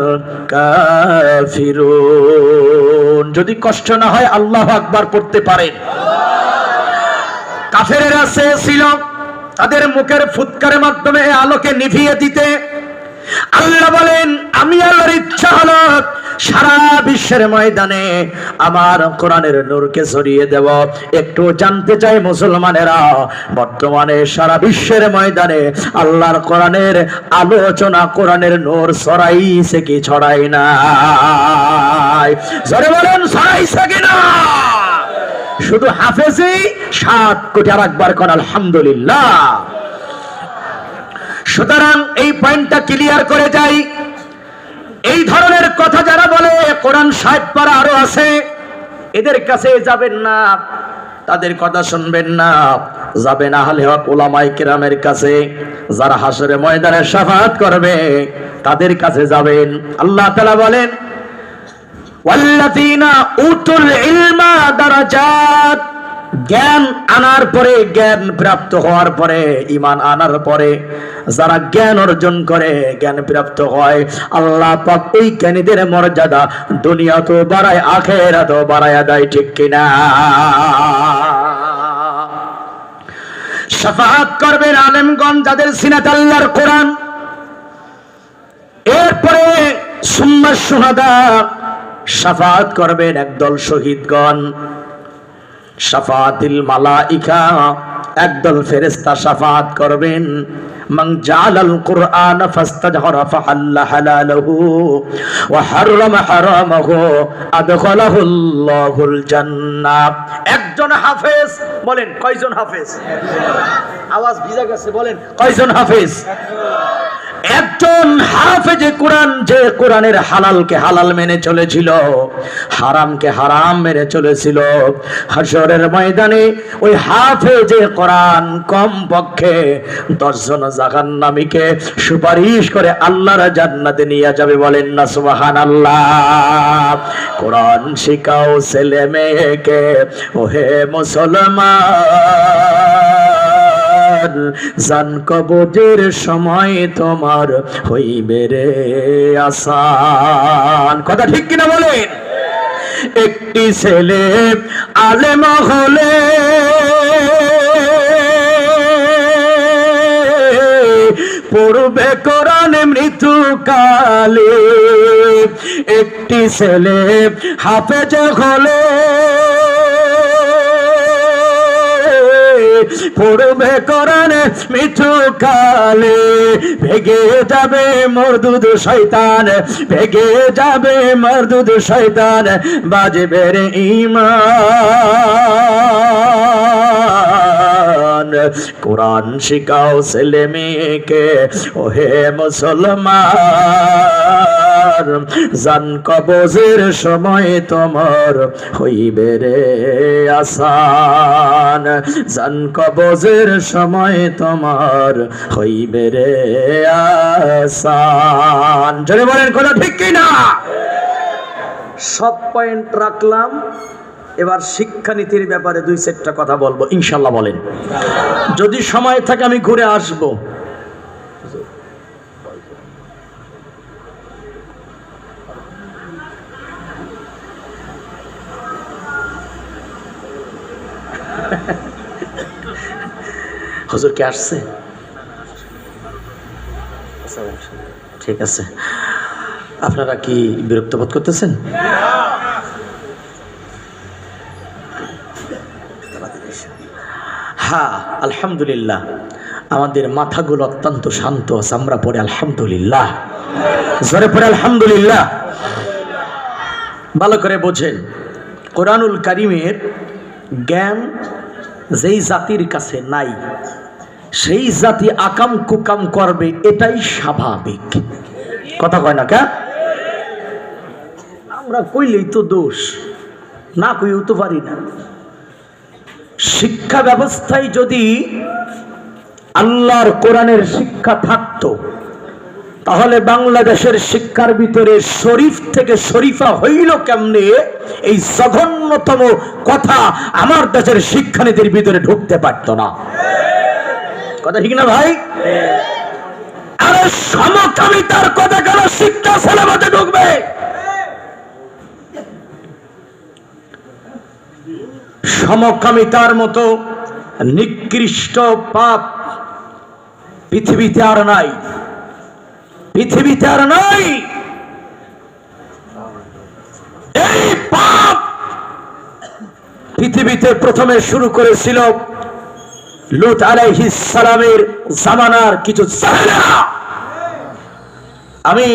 কাফিরুন। যদি কষ্ট না হয় আল্লাহু আকবার পড়তে পারেন। কাফেরেরা চেয়েছিল তাদের মুখের ফুৎকারের মাধ্যমে আলোকে নিভিয়ে দিতে। আল্লাহ বলেন, আমি আল্লাহর ইচ্ছা হলো সারা বিশ্বের ময়দানে আমার কোরআনের নূরকে ছড়িয়ে দেব। একটু জানতে চাই মুসলমানেরা, বর্তমানে সারা বিশ্বের ময়দানে আল্লাহর কোরআনের আলোচনা, কোরআনের নূর ছড়াইছে কি ছড়াই না? জোরে বলেন, ছড়াইছে কিনা? শুধু হাফেজি 7 কোটি, আর একবার কোন আলহামদুলিল্লাহ। সুতরাং এই পয়েন্টটা ক্লিয়ার করে যাই, এই ধরনের কথা যারা বলে কোরআন 60 পারা আরো আছে, এদের কাছে যাবেন না, তাদের কথা শুনবেন না। যাবেন আহলে হক উলামায়ে কিরামের কাছে, যারা হাসরে ময়দানে শাফাআত করবে তাদের কাছে যাবেন। আল্লাহ তাআলা বলেন, ওয়াল্লাযীনা উতুল ইলমা দারাজাত, জ্ঞান আনার পরে, জ্ঞান প্রাপ্ত হওয়ার পরে, ঈমান আনার পরে যারা জ্ঞান অর্জন করে, জ্ঞান প্রাপ্ত হয়, আল্লাহ পাক ওই জ্ঞানীদের মর্যাদা দুনিয়াতেও বাড়ায়, আখিরাতেও বাড়ায় দেয়, ঠিক কিনা? শাফাআত করবেন আলেমগণ যাদের সিনাতে আল্লাহর কোরআন। এরপরে সুম্মা শুহাদা, শাফাআত করবেন একদল শহীদগণ। শাফাআতিল মালাইকা, একদল ফেরেশতা শাফাআত করবেন। মান জাআলাল কুরআন ফাস্তাজহারা ফাহাল্লা হালালহু ওয়া হাররামা হারামাহু আদখালাহুল্লাহুল জান্নাহ। একজন হাফেজ, বলেন কয়জন হাফেজ? আওয়াজ ভিজা গেছে, বলেন কয়জন হাফেজ? একজন হাফেজে কোরআন, যে কোরআনের হালালকে হালাল মেনে চলেছিল, হারামকে হারাম মেনে চলেছিল, হাশরের ময়দানে ওই হাফেজে কোরআন কম পক্ষে 10 জন জাহান্নামীকে সুপারিশ করে আল্লাহর জান্নাতে নিয়ে যাবে। বলেন না সুবহানাল্লাহ। কোরআন শিখাও ছেলে মেয়েকে ওহে মুসলমান, জান কবজের সময় তোমার হইবে রে আসান। কথা ঠিক কিনা বলেন? একটি ছেলে আলেম হলে পড়বে কোরআন মৃত্যুকালে, একটি ছেলে হাফেজ হলে পড়বে কোরআন মৃত্যুকালে, ভেগে যাবে মরদুদ শয়তান, ভেগে যাবে মরদুদ শয়তান, বাজবে রে ঈমান। কোরআন শিখাও ছেলে মেয়েকে ওহে মুসলমান, জান কবজের সময় তোমার হইবে রে আসান, জান কবজের সময় তোমার হইবে রে আসান। জোরে বলেন কথা ঠিক কিনা? সব পয়েন্ট রাখলাম, এবার শিক্ষানীতির ব্যাপারে 2-4টা কথা বলবো ইনশাল্লাহ। বলেন, যদি সময় থাকে আমি ঘুরে আসবো। হুজুর কে আসছে? ঠিক আছে, আপনারা কি বিরক্ত বোধ করতেছেন? হ্যাঁ, আলহামদুলিল্লাহ, আমাদের মাথাগুলো অত্যন্ত শান্ত আছে। আমরা পড়ে আলহামদুলিল্লাহ, জোরে পড়ে আলহামদুলিল্লাহ। ভালো করে বোঝেন, কোরআনুল কারীমের জ্ঞান যেই জাতির কাছে নাই, সেই জাতি আকাম কুকাম করবে, এটাই স্বাভাবিক। কথা কয় না কে? আমরা কইলেই তো দোষ, না কইও তো পারি না। শিক্ষা ব্যবস্থায় যদি আল্লাহর কোরআনের শিক্ষা থাকতো, তাহলে বাংলাদেশের শিক্ষার ভিতরে শরীফ থেকে শরীফা হইল কেমনে, এই জঘন্যতম কথা আমার দেশের শিক্ষানীতির ভিতরে ঢুকতে পারত না। কথা ঠিক না ভাই? আরে সমকামিতার কথা কেন শিক্ষা সিলেবাসে ঢুকবে? সমকামিতার মতো নিকৃষ্ট পাপ পৃথিবীতে আর নাই, পৃথিবীতে আর নাই। এই পাপ পৃথিবীতে প্রথমে শুরু করেছিল লূত আলাইহিস সালামের জামানার কিছু জাহেলেরা। আমি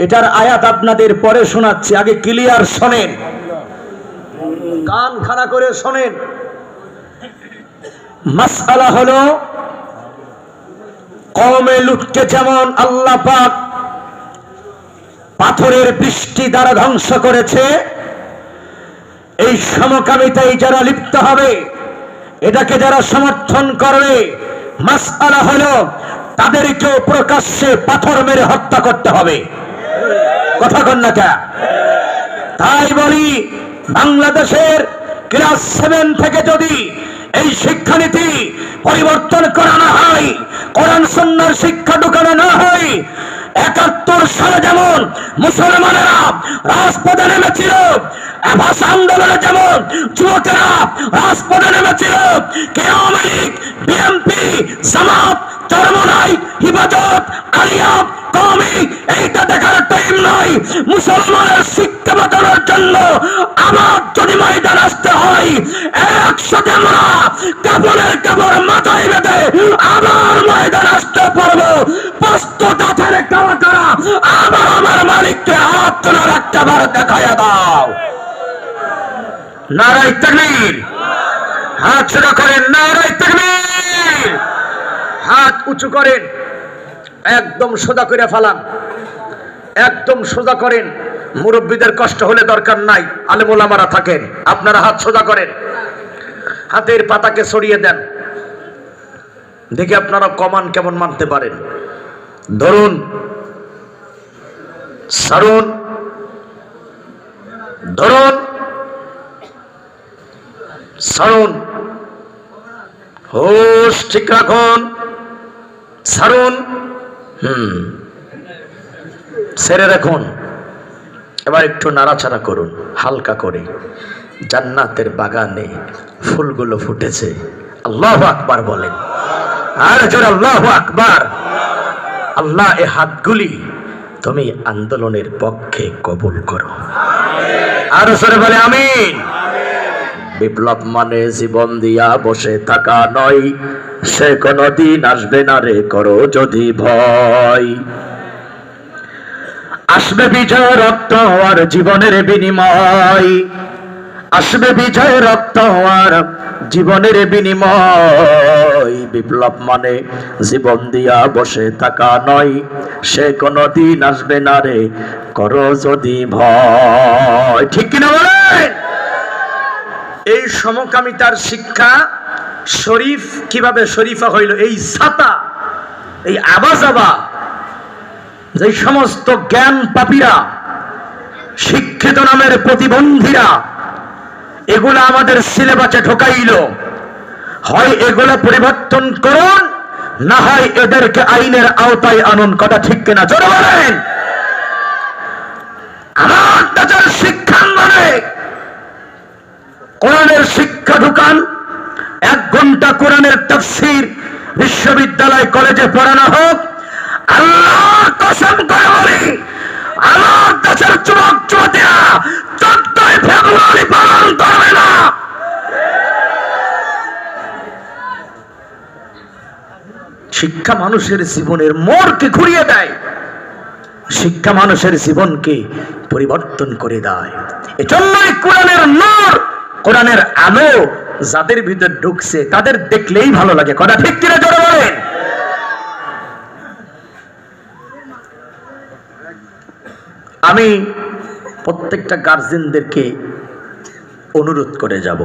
এটার আয়াত আপনাদের পরে শোনাচ্ছি, আগে ক্লিয়ার শোনেন, কান খাড়া করে শোনেন। মাসআলা হলো, কওমে লূতকে যেমন আল্লাহ পাক পাথরের বৃষ্টি দ্বারা ধ্বংস করেছে, এই সমকামিতায় যারা লিপ্ত হবে, এটাকে যারা সমর্থন করবে, মাসআলা হলো তাদেরকেও প্রকাশ্যে পাথর মেরে হত্যা করতে হবে। কথা কন না কে? তাই বলি, বাংলাদেশের ক্লাস 7 থেকে যদি এই শিক্ষানীতি পরিবর্তন করা না হয়, কোরআন সুন্নাহর শিক্ষা ঢুকানো না হয়, ৭১ সালে যেমন মুসলমানেরা রাজপথে নেমেছিল, ভাষা আন্দোলনে যেমন যুবকেরা রাজপথে নেমেছিল, আওয়ামী লীগ, বিএনপি, জামাত, চরমনাই, হিফাজত, আলিয়া, কওমি, এইটা দেখার টাইম নাই। মুসলমানের শিক্ষা বাঁচানোর জন্য আমার যদি ময়দান আসতে হয়, একসাথে আমরা কাপড়ের কাপড় মাথায় বেঁধে আবার ময়দান আসতে পারবো। প্রস্তুত আছেন কারা কারা? আমার মালিককে হাত তোলার একটা বার দেখাইয়া দাও। নারায়ে তাকবীর, হাত সোজা করেন, নারায়ে তাকবীর, হাত উঁচু করেন। একদম সোজা করে ফেলান, একদম সোজা করেন। মুরব্বীদের কষ্ট হলে দরকার নাই, আলেম ওলামারা থাকেন। আপনারা হাত সোজা করেন, হাতের পাতাকে সরিয়ে দেন, দেখি আপনারা কমান কেমন মানতে পারেন। ধরুন, সারুন, ধরুন, সারুন, হোশ ঠিক রাখুন, সারুন, ছেড়ে রাখুন। এবার একটু নাড়াচাড়া করুন হালকা করে। জান্নাতের বাগানে ফুলগুলো ফুটেছে। আল্লাহু আকবার বলেন, আর জোরে আল্লাহু আকবার। আল্লাহ এ হাতগুলি তুমি আন্দোলনের পক্ষে কবুল করো, আর জোরে বলে আমিন। বিপ্লব মানে জীবন দিয়া বসে থাকা নয়, সে কোনদিন আসবে না রে করো যদি ভয়। আসবে বিজয় রক্ত আর জীবনের বিনিময়, আসবে বিজয় রক্ত আর জীবনের বিনিময়। বিপ্লব মানে জীবন দিয়া বসে থাকা নয়, সে কোনদিন আসবে না রে করো যদি ভয়। ঠিক কিনা বলেন? এই সমকামিতার শিক্ষা শরীফ কিভাবে শরীফা হইল? এই ছাতা, এই আবাজাবা, যে সমস্ত জ্ঞান পাপীরা, শিক্ষিত নামের প্রতিবন্ধীরা এগুলা আমাদের সিলেবাসে ঢোকাইল। হয় এগুলা পরিবর্তন করুন, না হয় এদেরকে আইনের আওতায় আনুন। কথা ঠিক কিনা জোরে বলেন? আমার দেশের শিক্ষাঙ্গনে কোরআনের শিক্ষা ঢুকান। 1 ঘন্টা কোরআনের তাফসীর বিশ্ববিদ্যালয় কলেজে পড়ানো হোক। আল্লাহর কসম করে বলি, আমার দেশের যুবক যুবতীরা 14 ফেব্রুয়ারি পালন করবে না। শিক্ষা মানুষের জীবনের মোড়কে ঘুরিয়ে দেয়, শিক্ষা মানুষের জীবনকে পরিবর্তন করে দেয়। এজন্যই কোরআনের নূর, কোরআনের আলো যাদের ভিতর ঢুকছে তাদের দেখলেই ভালো লাগে। কথা ঠিক কিনা জোরে বলেন? আমি প্রত্যেকটা গার্জেনদেরকে অনুরোধ করে যাব,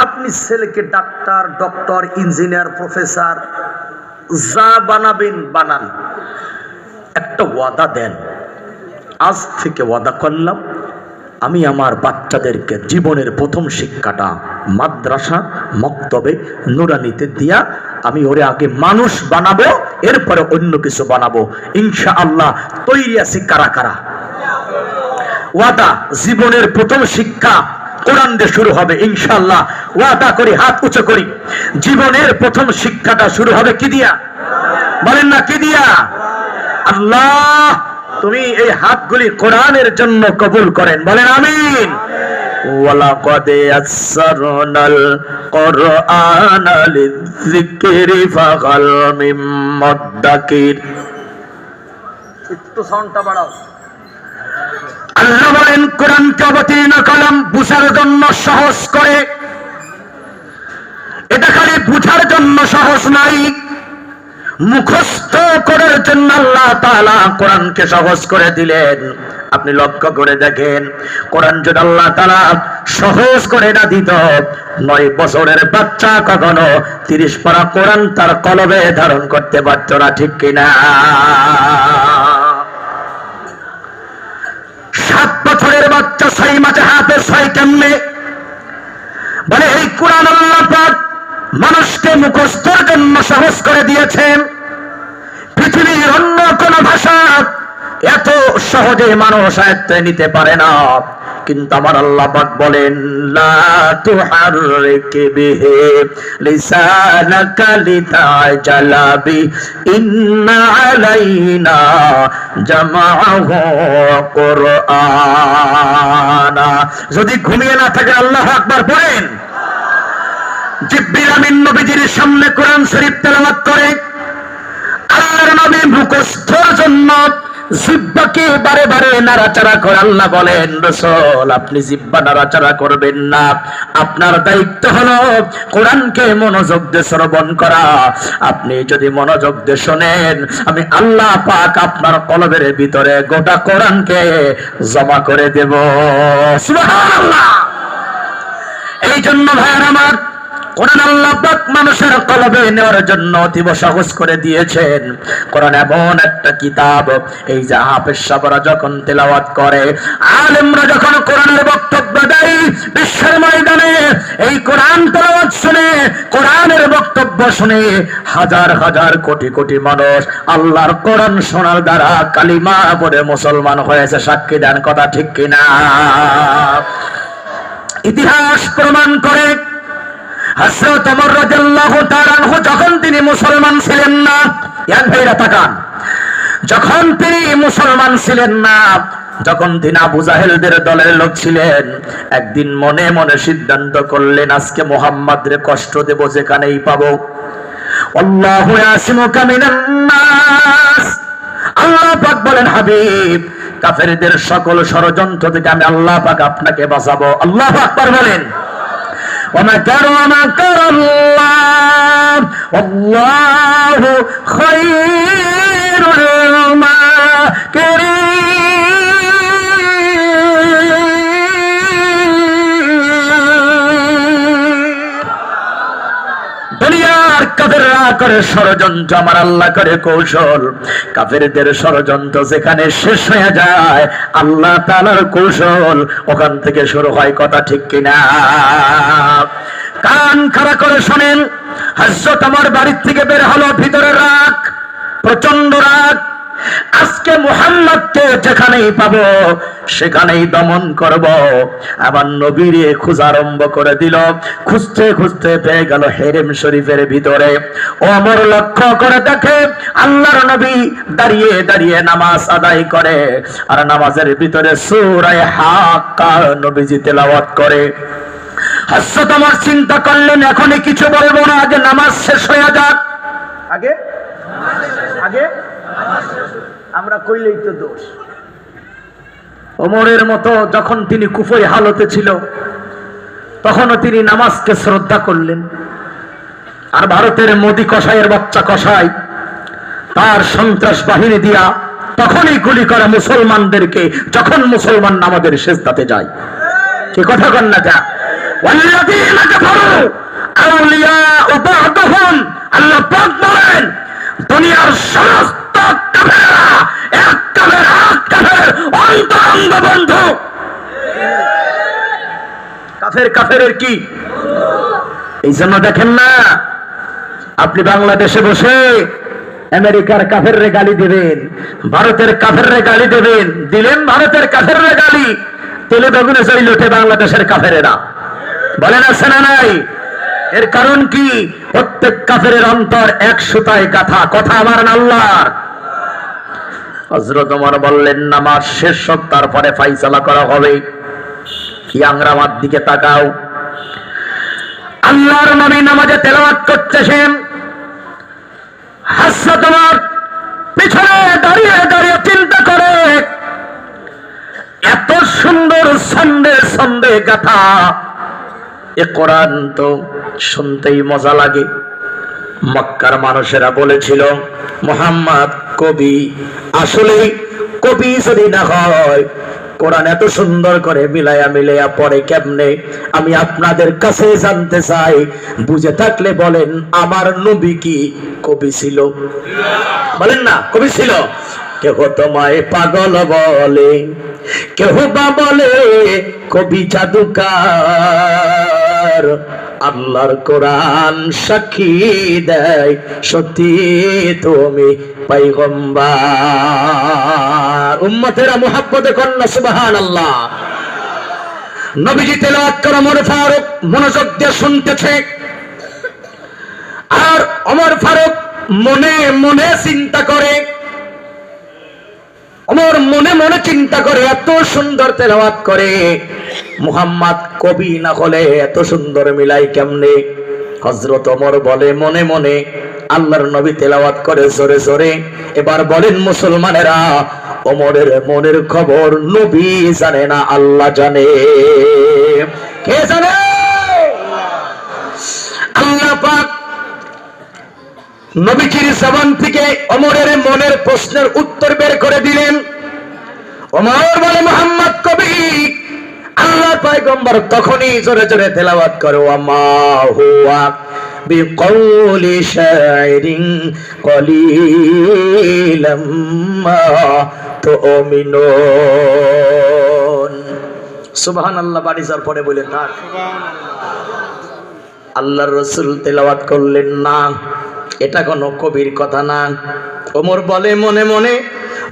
আপনি ছেলেকে ডাক্তার, ডক্টর, ইঞ্জিনিয়ার, প্রফেসর যা বানাবেন বানান, একটা ওয়াদা দেন। আজ থেকে ওয়াদা করলাম, আমি আমার বাচ্চাদেরকে জীবনের প্রথম শিক্ষাটা মাদ্রাসা, মক্তবে, নুরানিতে দিয়া আমি ওরে আগে মানুষ বানাবো, এরপরে অন্য কিছু বানাবো। ইনশাআল্লাহ তৈরি আছি। কারা কারা? ওয়াদা, জীবনের প্রথম শিক্ষা কোরআন দিয়ে শুরু হবে ইনশাআল্লাহ। ওয়াদা করি, হাত উঁচু করি, জীবনের প্রথম শিক্ষাটা শুরু হবে কি দিয়া? বলেন না কি দিয়া? আল্লাহ তুমি এই হাতগুলি কোরআনের জন্য কবুল করেন, বলেন আমিন। ওয়ালাকাদ ইয়াসসারনাল কুরআনা লিযিকরি ফাহাল মিন মুদ্দাকির। একটু সাউন্ডটা বাড়াও। আল্লাহ বলেন কোরআনকে অবতীর্ণ করলাম বুঝার জন্য সহজ করে। এটা খালি বুঝার জন্য সহজ নাই, মুখস্থ করার জন্য আল্লাহ তাআলা কোরআনকে সহজ করে দিলেন। আপনি লক্ষ্য করে দেখেন, কোরআন যদি আল্লাহ তাআলা সহজ করে না দিত, 9 বছরের বাচ্চা কখনো 30 পারা কোরআন তার কলবে ধারণ করতে পারত না। ঠিক কিনা? 7 বছরের বাচ্চা 6 মাসে হাফেজ হয় কেমনে? বলে এই কোরআন আল্লাহ পাক মানুষকে মুখস্থের জন্য সহজ করে দিয়েছেন। পৃথিবীর অন্য কোন ভাষা এত সহজে মানুষ আয়ত্তে নিতে পারে না, কিন্তু আমার আল্লাহ পাক বলেন লা তুহাররিক বিহি লিসানাকা লিতাজালা বি ইন্না আলাইনা জামাআহু কুরআনা। যদি ঘুমিয়ে না থাকে আল্লাহু আকবার পড়েন। জিবরিল আমিন নবীজির সামনে কোরআন শরীফ তেলাওয়াত করে, আল্লাহর নবী মুখস্থের জন্য জিহ্বাকে বারে বারে নাড়াচাড়া করে। আল্লাহ বলেন, রাসূল আপনি জিহ্বা নাড়াচাড়া করবেন না, আপনার দায়িত্ব হলো কোরআনকে মনোযোগ দিয়ে শ্রবণ করা। আপনি যদি মনোযোগ দিয়ে শোনেন, আমি আল্লাহ পাক আপনার কলবের ভিতরে গোটা কোরআনকে জমা করে দেব। সুবহানাল্লাহ। এই জন্য ভাইয়ের আমার, কোরআন আল্লাহ পাক মানুষের কলবে নেওয়ার জন্য অতীব সহজ করে দিয়েছেন। কোরআন এমন একটা কিতাব, এই যে হাফেজ সাহেবরা যখন তেলাওয়াত করে, আলেমরা যখন কোরআনের বক্তব্য দেয়, বিশ্বের ময়দানে এই কোরআন তেলাওয়াত শুনে, কোরআনের বক্তব্য শুনে হাজার হাজার কোটি কোটি মানুষ আল্লাহর কোরআন শোনার দ্বারা কালিমা পড়ে মুসলমান হয়েছে। সাক্ষী দেন, কথা ঠিক কিনা? ইতিহাস প্রমাণ করে, হযরত ওমর রাদিয়াল্লাহু তাআলা আনহু যখন তিনি মুসলমান ছিলেন না, এক ভাইরা তাকান, যখন তিনি মুসলমান ছিলেন না, যখন তিনি আবু জাহেলদের দলের লোক ছিলেন, একদিন মনে মনে সিদ্ধান্ত করলেন, আজকে মুহাম্মদরে কষ্ট দেব যেখানেই পাবো। আল্লাহু ইয়াসিমুকা মিনান নাস, আল্লাহ পাক বলেন, হাবিব কাফেরদের সকল ষড়যন্ত্র থেকে আমি আল্লাহ পাক আপনাকে বাঁচাবো। আল্লাহু আকবার বলেন। ومكروا ومكر الله والله خير الماكرين। দুনিয়ার কাফেররা করে ষড়যন্ত্র, আমার আল্লাহ করে কৌশল। কাফেরদের ষড়যন্ত্র যেখানে শেষ হয়ে যায়, আল্লাহ তাআলার কৌশল ওখান থেকে শুরু হয়। কথা ঠিক কিনা? কান খাড়া করে শোনেন, হযরত ওমর বাড়ির থেকে বের হলো, ভিতরে রাগ, প্রচন্ড রাগ। আজকে মুহাম্মদকে যেখানেই পাবো সেখানেই দমন করব। আবার নবীরে খোঁজা আরম্ভ করে দিল। খুঁজতে খুঁজতে পেয়ে গেল হেরেম শরীফের ভিতরে। ওমর লক্ষ্য করে দেখে আল্লাহর নবী দাঁড়িয়ে দাঁড়িয়ে নামাজ আদায় করে, আর নামাজের ভিতরে সূরা হাক্কা নবীজি তেলাওয়াত করে। হযরত ওমর চিন্তা করলেন, এখনই কিছু বলবো না, আগে নামাজ শেষ হয়ে যাক। আগে আগে আমরা কইলেই তো দোষ। ওমরের মতো যখন তিনি কুফরি হালতে ছিল, তখনও তিনি নামাজকে শ্রদ্ধা করলেন। আর ভারতের মোদি কসাইয়ের বাচ্চা কসাই তার সন্ত্রাস বাহিনী দিয়া তখনই গুলি করে মুসলমানদেরকে, যখন মুসলমান নামাজের সিজদাতে যায়। কি কথা কন না? যা ওয়াল্লাযীনা কাফারু আউলিয়াউ বা'দুহুম, আল্লাহ পাক বলেন, দুনিয়ার সমস্ত কাফেররা এক কাফের আরেক কাফের অন্তরঙ্গ বন্ধু। কাফের কাফেরের কি? এই জন্য দেখেন না, আপনি বাংলাদেশে বসে আমেরিকার কাফেররে গালি দেবেন, ভারতের কাফেররে গালি দেবেন, দিলেন ভারতের কাফেররে গালি, তেলে বেগুনে চলে ওঠে বাংলাদেশের কাফেরেরা। বলেন আছে না নাই? এর কারণ কি? প্রত্যেক কাফেরের অন্তর এক সুতায় গাঁথা। কথা আমার আল্লাহর। হযরত ওমর বললেন, নামাজ শেষ হোক, তারপরে ফাইসালা করা হবে। ইয়াংরা আমার দিকে তাকাও। আল্লাহর নবী নামাজে তেলাওয়াত করতেছেন। হযরত ওমর পিছনে দাঁড়িয়ে দাঁড়িয়ে চিন্তা করে, এত সুন্দর ছন্দে ছন্দে গাথা এ কোরআন তো শুনতেই মজা লাগে। মক্কার মানুষেরা বলেছিল, মুহাম্মদ কবি। আসলে কবি যদি না হয়, কোরআন এত সুন্দর করে মিলায়া মিলায়া পড়ে কেমনে? আমি আপনাদের কাছে জানতে চাই, বুঝে থাকলে বলেন, আমার নবী কি কবি ছিল? বলেন না, কবি ছিল? কেহ তোমায় পাগল বলে, কেহ বা বলে কবি জাদুকার। আল্লাহর কোরআন সাক্ষী দেয়, সত্যি তুমি পয়গম্বর। উম্মতেরা মুহাব্বতে কন্যা সুবহানাল্লাহ। নবীজি তেলাওয়াত করে ওমর ফারুক মনোযোগ দিয়ে শুনতেছে, আর ওমর ফারুক মনে মনে চিন্তা করে। ওমর মনে মনে চিন্তা করে, এত সুন্দর তেলাওয়াত করে, মুহাম্মদ কবি না হলে এত সুন্দর মিলাই কেমনে? হযরত ওমর বলে মনে মনে, আল্লাহর নবী তেলাওয়াত করে জোরে জোরে। এবার বলেন মুসলমানেরা, ওমরের মনের খবর নবী জানে না, আল্লাহ জানে। কে জানে? আল্লাহ পাক নবীজির জবান থেকে ওমরের মনের প্রশ্নের উত্তর বের করে দিলেন। ওমর বলে, মুহাম্মদ কবি। আল্লাহ পয়গম্বর তখনই জোরে জোরে তেলাওয়াত করে, ওয়ামা হুয়া বিকৌলি শাইরিন কলিলাম মা তুমিনুন। সুবহানাল্লাহ। বাড়ি যাওয়ার পরে বলে থাক। আল্লাহর রাসূল তেলাওয়াত করলেন না, এটা কোনো কবির কথা না। ওমর বলে মনে মনে,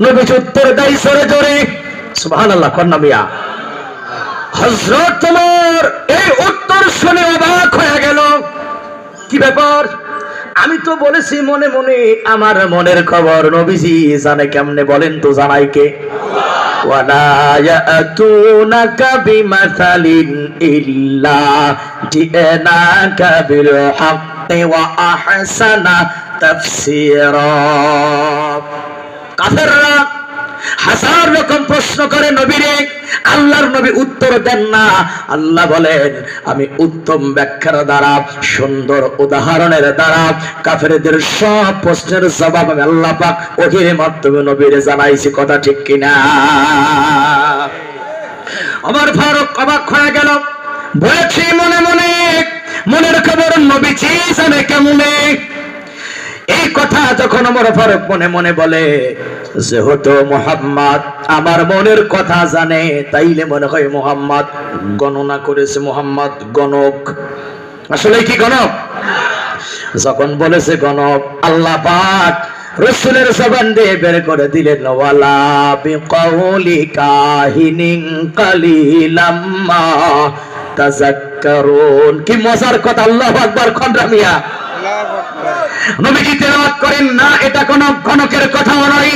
নবীজি উত্তর দেয় জোরে জোরে, সুবহানাল্লাহ। কন্যা মিয়া হযরত ওমর এই উত্তর শুনে অবাক হয়ে গেল। কি ব্যাপার? আমি তো বলেছি মনে মনে, আমার মনের খবর নবীজি জানে কেমনে? বলেন তো জানাই কে? ওয়ালা ইয়াতুনাকা বিমাসালিন ইল্লা জিনাকা বিল হাক্কি ওয়া আহসানা তাফসীরা। কাফেররা হাজার রকম প্রশ্ন করে নবীরে, আল্লাহর নবী উত্তর দেন না। আল্লাহ বলেন, আমি উত্তম ব্যাখ্যার দ্বারা, সুন্দর উদাহরণের দ্বারা কাফেরদের সব প্রশ্নের জবাব আমি আল্লাহ পাক ওহির মাধ্যমে নবীরে জানাইছি। কথা ঠিক কিনা? ওমর ফারুক অবাক হয়ে গেল। বলেছি মনে মনে, মনের খবর নবীজি জানে কেমনে? এই কথা যখন ওমর ফারুক মনে মনে বলে, যেহেতু মুহাম্মদ আমার মনের কথা জানে, তাইলে মনে হয় মুহাম্মদ গণনা করেছে। মুহাম্মদ গণক। আসলে কি গণক? যখন বলেছে গণক, আল্লাহ পাক রাসূলের জবান দিয়ে বের করে দিলেন, ওয়ালা বিকাউলি কাহিনিন কালিলাম মা তাযাক্কারুন। কি মজার কথা! আল্লাহু আকবার। খন্ডা মিয়া নবীজি তেলাওয়াত করেন না, এটা কোন গণকের কথাও নয়।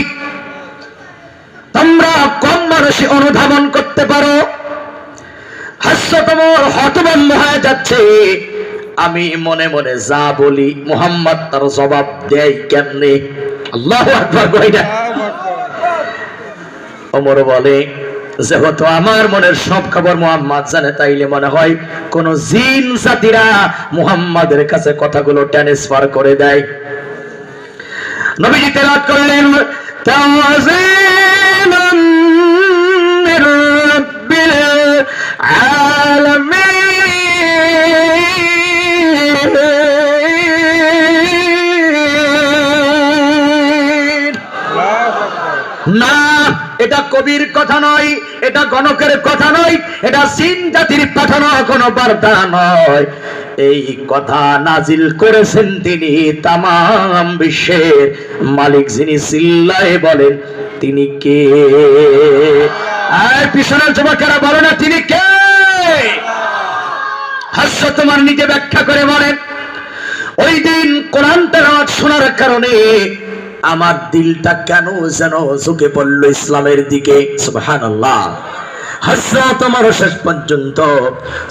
তোমরা কম মানুষই অনুধাবন করতে পারো। হযরত ওমর হতভম্ব হয়ে যাচ্ছে। আমি মনে মনে যা বলি, মুহাম্মদ তার জবাব দেয় কেমনে? আল্লাহু আকবার। কইরা ওমর বলে, যেহেতু আমার মনের সব খবর মুহাম্মদ জানে, তাইলে মনে হয় কোন জিন জাতিরা মুহাম্মাদের কাছে কথাগুলো ট্রান্সফার করে দেয়। নবীজি তেলাওয়াত করলেন, তাওয়াজিলাম মির রাব্বিল আলামিন। না, এটা কবির কথা নয়, এটা গণকের কথা নয়, এটা জিন জাতির পাঠানো কোনো বার্তা নয়। এই কথা নাজিল করেছেন তিনি তামাম বিশ্বের মালিক, যিনি চিল্লায়ে বলেন তিনি কে? আর পিছনের যুবকেরা বলে না তিনি কে? হযরত ওমর নিজে ব্যাখ্যা করে বলেন, ওই দিন কোরআন তেলাওয়াত শোনার কারণে আমার দিলটা কেন যেন ঝুঁকে পড়ল ইসলামের দিকে। সুবহানাল্লাহ। হযরত ওমর শেষ পর্যন্ত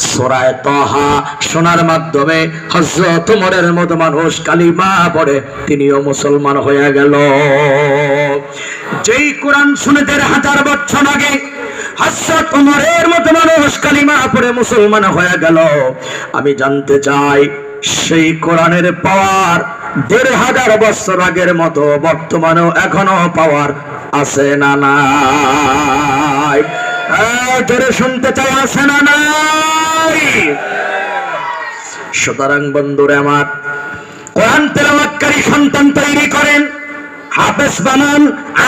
সূরা তাহা শোনার মাধ্যমে হযরত ওমরের মতো মানুষ কালিমা পড়ে তিনিও মুসলমান হয়ে গেল। যেই কোরআন শুনে ১৫০০ বছর আগে হযরত ওমরের মতো মানুষ কালিমা পড়ে মুসলমান হয়ে গেল, আমি জানতে চাই সেই কোরআনের পাওয়ার ১৫০০ বছর আগের মতো বর্তমানেও এখনো পাওয়ার আছে না নাই? জোরে শুনতে চাই, আছে না নাই? সুতরাং বন্ধুরা আমার, কোরআন তেলাওয়াতকারী সন্তান তৈরি করেন, হাফেজ বানান,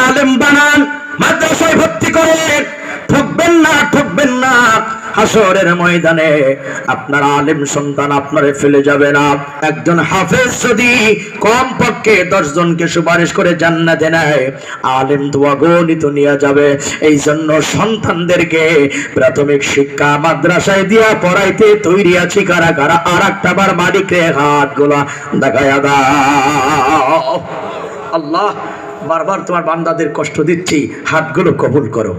আলেম বানান, মাদ্রাসায় ভর্তি করেন। ঠকবেন না, ঠকবেন না। হাসরের ময়দানে আপনার আলেম সন্তান আপনারে ফেলে যাবে না। একজন হাফেজ যদি কম পক্ষে 10 জনকে সুপারিশ করে জান্নাতে নেয়, আলেম তো অগণিত নিয়ে যাবে। এই জন্য সন্তানদেরকে প্রাথমিক শিক্ষা মাদ্রাসায় দিয়া পড়াইতে তৈরি আছি কারা কারা? আর একটা বার মালিকরে হাতগুলা দেখায়া দাও। আল্লাহ, বারবার তোমার বান্দাদের কষ্ট দিচ্ছি, হাতগুলো কবুল করো।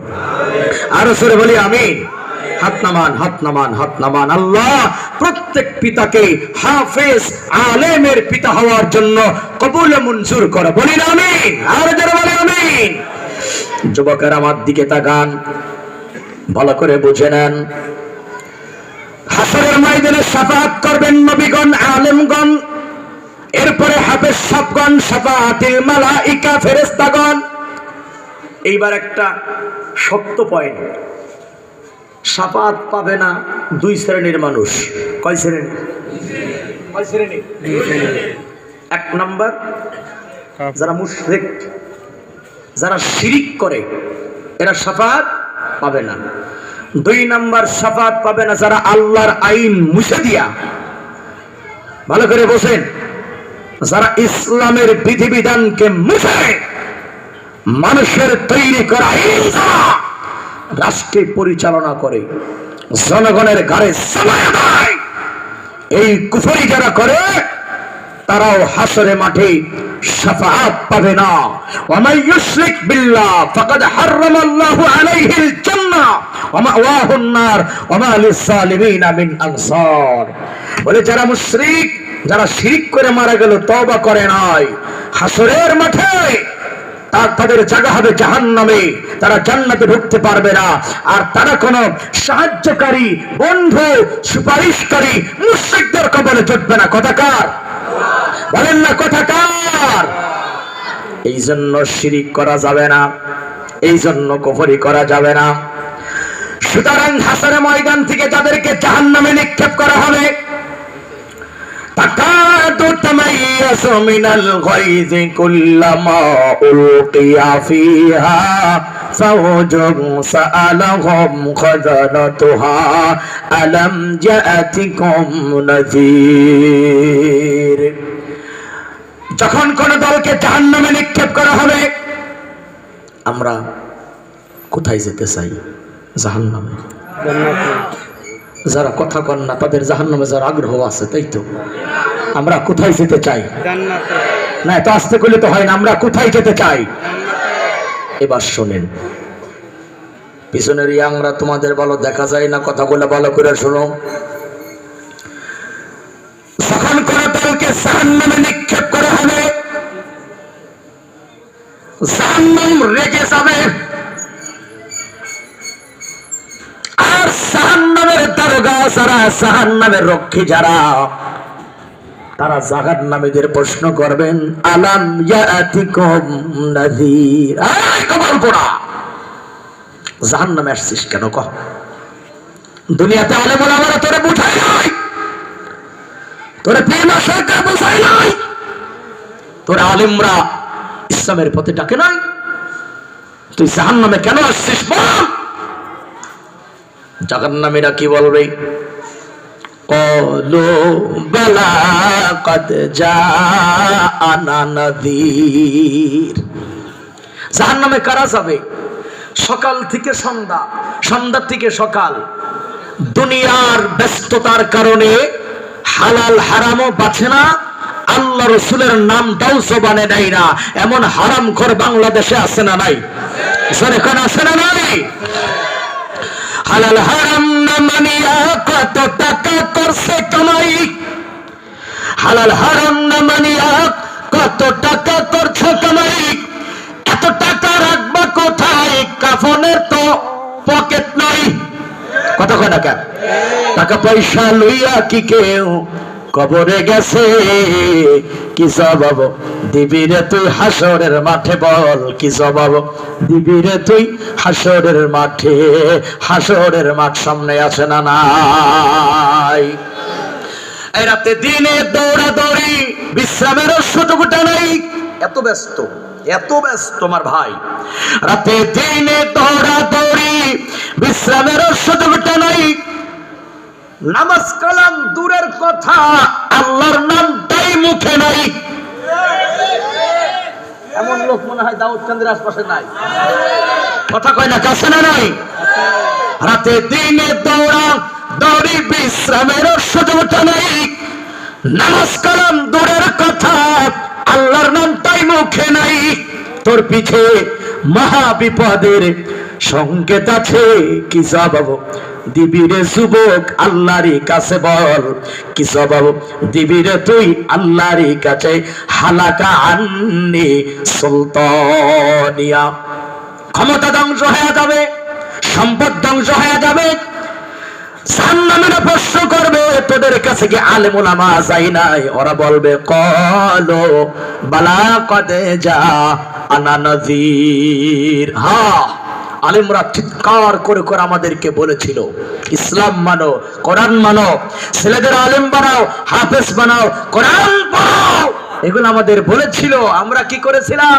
আরো সরে বলি আমিন। হাত নামান, হাত নামান, হাত নামান। আল্লাহ প্রত্যেক পিতাকে হাফেজ আলেমের পিতা হওয়ার জন্য কবুল মঞ্জুর করো। বলি আমিন। আর যারা বলে আমিন। যুবকের আমার দিকে তাকান, ভালো করে বুঝে নেন। হাসরের ময়দানে শাফাআত করবেন নবীগণ, আলেমগণ, এরপরে হাফেজ সাহেবগণ, শাফাআতুল মালাইকা, ফেরেশতাগণ। এইবার একটা শক্ত পয়েন্ট, শাফাআত পাবে না দুই শ্রেণীর মানুষ। কয় শ্রেণী? কয় শ্রেণী? এক নাম্বার যারা মুশরিক, যারা শিরিক করে, এরা শাফাআত পাবে না। দুই নাম্বার শাফাআত পাবে না যারা আল্লাহর আইন মুছে দিয়া, ভালো করে বসেন, যারা ইসলামের বিধিবিধানকে মুছে মানুষের তৈরি করা রাষ্ট্রে পরিচালনা করে, জনগণের ঘাড়ে চালায় দেয়, এই কুফরি যারা করে তারাও হাসরে মাঠে শাফাআত পাবে না। ওয়া মান ইউশরিক বিল্লাহ ফাকাদ হারামাল্লাহু আলাইহিল জান্নাহ ওয়া মাওয়াহুন নার ওয়া মা লিজ-জালিমিনা মিন আনসার। বলে যারা মুশরিক, যারা শিরক করে মারা গেল, তওবা করে নাই, হাসরের মাঠে তাদের জায়গা হবে জাহান্নামে, তারা জান্নাতে ঢুকতে পারবে না। আর তারা কোনো সাহায্যকারী, বন্ধু, সুপারিশকারী মুশরিকদের কবলে জুটবে না। কথাকার বলেন না, কথাকার? এই জন্য শিরিক করা যাবে না, এই জন্য কুফরি করা যাবে না। সুতরাং হাসরের ময়দান থেকে যাদেরকে জাহান্নামে নিক্ষেপ করা হবে, তাকাদু তামাইয়াসু মিনাল গায়জি কুল্লামা উলকিয়া ফিহা ফাওজুন সাআলাহুম খাযানাতুহা আলাম জাআতিকুম নাযীর। যখন কোন দলকে জাহান্নামে নিক্ষেপ করা হবে, আমরা কোথায় যেতে চাই? জাহান্নামে। যারা কথা কন না তাদের জাহান্নামে যারা আগ্রহ আছে, তাই তো? আমরা কোথায় যেতে চাই? না, তো আসতে করলে তো হয় না। আমরা কোথায় যেতে চাই? এবার শোনেন, পিছনের ইয়াংরা তোমাদের ভালো দেখা যায় না, কথাগুলো ভালো করে শোনো। যখন কোন দলকে জাহান্নামে নিক্ষেপ করা হবে, জাহান্নাম রেগে যাবে, আর জাহান্নামের দারোগা যারা, জাহান্নামের রক্ষী যারা, তারা জাহান্নামীদের প্রশ্ন করবেন, আলাম ইয়াতিকুম নাযীর। এই কবর পোড়া, জাহান্নামে আসছিস কেন? কহ। দুনিয়াতে আলেম ওলামারা তোরে বুঝাই নাই, তোরে পীর মাশায়েখরা বুঝাই নাই, তোরে আলেমরা ইসলামের পথে ডাকে নাই, তুই জাহান্নামে কেন আসছিস বল? জাহান্নামীরা কি বলবে? ক্বালু বালা ক্বাদ জাআনা নাযীর। জাহান্নামে কারা যাবে? সকাল থেকে সন্ধ্যা, সন্ধ্যা থেকে সকাল, দুনিয়ার ব্যস্ততার কারণে হালাল হারামও বাঁচে না, আল্লাহ রসুলের নামটাও জবানে নেয় না, এমন হারামখোর বাংলাদেশে আছে না নাই? সেখানে আছে না নাই? হালাল হারাম না মানিয়া কত টাকা করছে কামাই, হালাল হারাম না মানিয়া কত টাকা করছে কামাই, এত টাকা রাখবা কোথায়? কাফনের তো পকেট নাই। কথা কয় না কেন? টাকা পয়সা লইয়া কি কেউ কবরে গেছে? কি জবাব দিবি রে তুই হাসরের মাঠে? বল কি জবাব দিবি রে তুই হাসরের মাঠে? হাসরের মাঠ সামনে আছে না নাই? এই রাতে দিনে দৌড়াদৌড়ি, বিশ্রামেরও সুযোগটা নাই, এত ব্যস্ত, এত ব্যস্ত আমার ভাই। রাতে দিনে দৌড়াদৌড়ি, বিশ্রামেরও সুযোগটা নাই, নামাজ কালাম দূরের কথা, আল্লাহর নামটাই মুখে নাই। এমন লোক মনে হয় দাউদকান্দির আশপাশে নাই। কথা কয় না, কাছে না নাই? রাতে দিনে দৌড়া দৌড়ি, বিশ্রামের সুযোগটা নাই, নামাজ কালাম দূরের কথা, আল্লাহর নামটাই মুখে নাই। তোর পিছে মহা বিপদের সংকেত আছে, কি জবাব দিবি রে যুবক আল্লাহর কাছে? বল কি জবাব দিবি রে তুই আল্লাহর কাছে? হালাকা আন্নি সুলতানিয়া, ক্ষমতা ধ্বংস হয়ে যাবে, সম্পদ ধ্বংস হয়ে যাবে। জাহান্নামীরা প্রশ্ন করবে, তোদের কাছে কি আলেম ওলামা যাই নাই? ওরা বলবে ক্বালু বালা ক্বাদ জাআনা নাযীর। হ্যাঁ, আলেমরা চিৎকার করে করে আমাদেরকে বলেছিল ইসলাম মানো, কোরআন মানো, ছেলেদের আলেম বানাও, হাফেজ বানাও, কোরআন পড়াও, এগুলো আমাদের বলেছিল। আমরা কি করেছিলাম?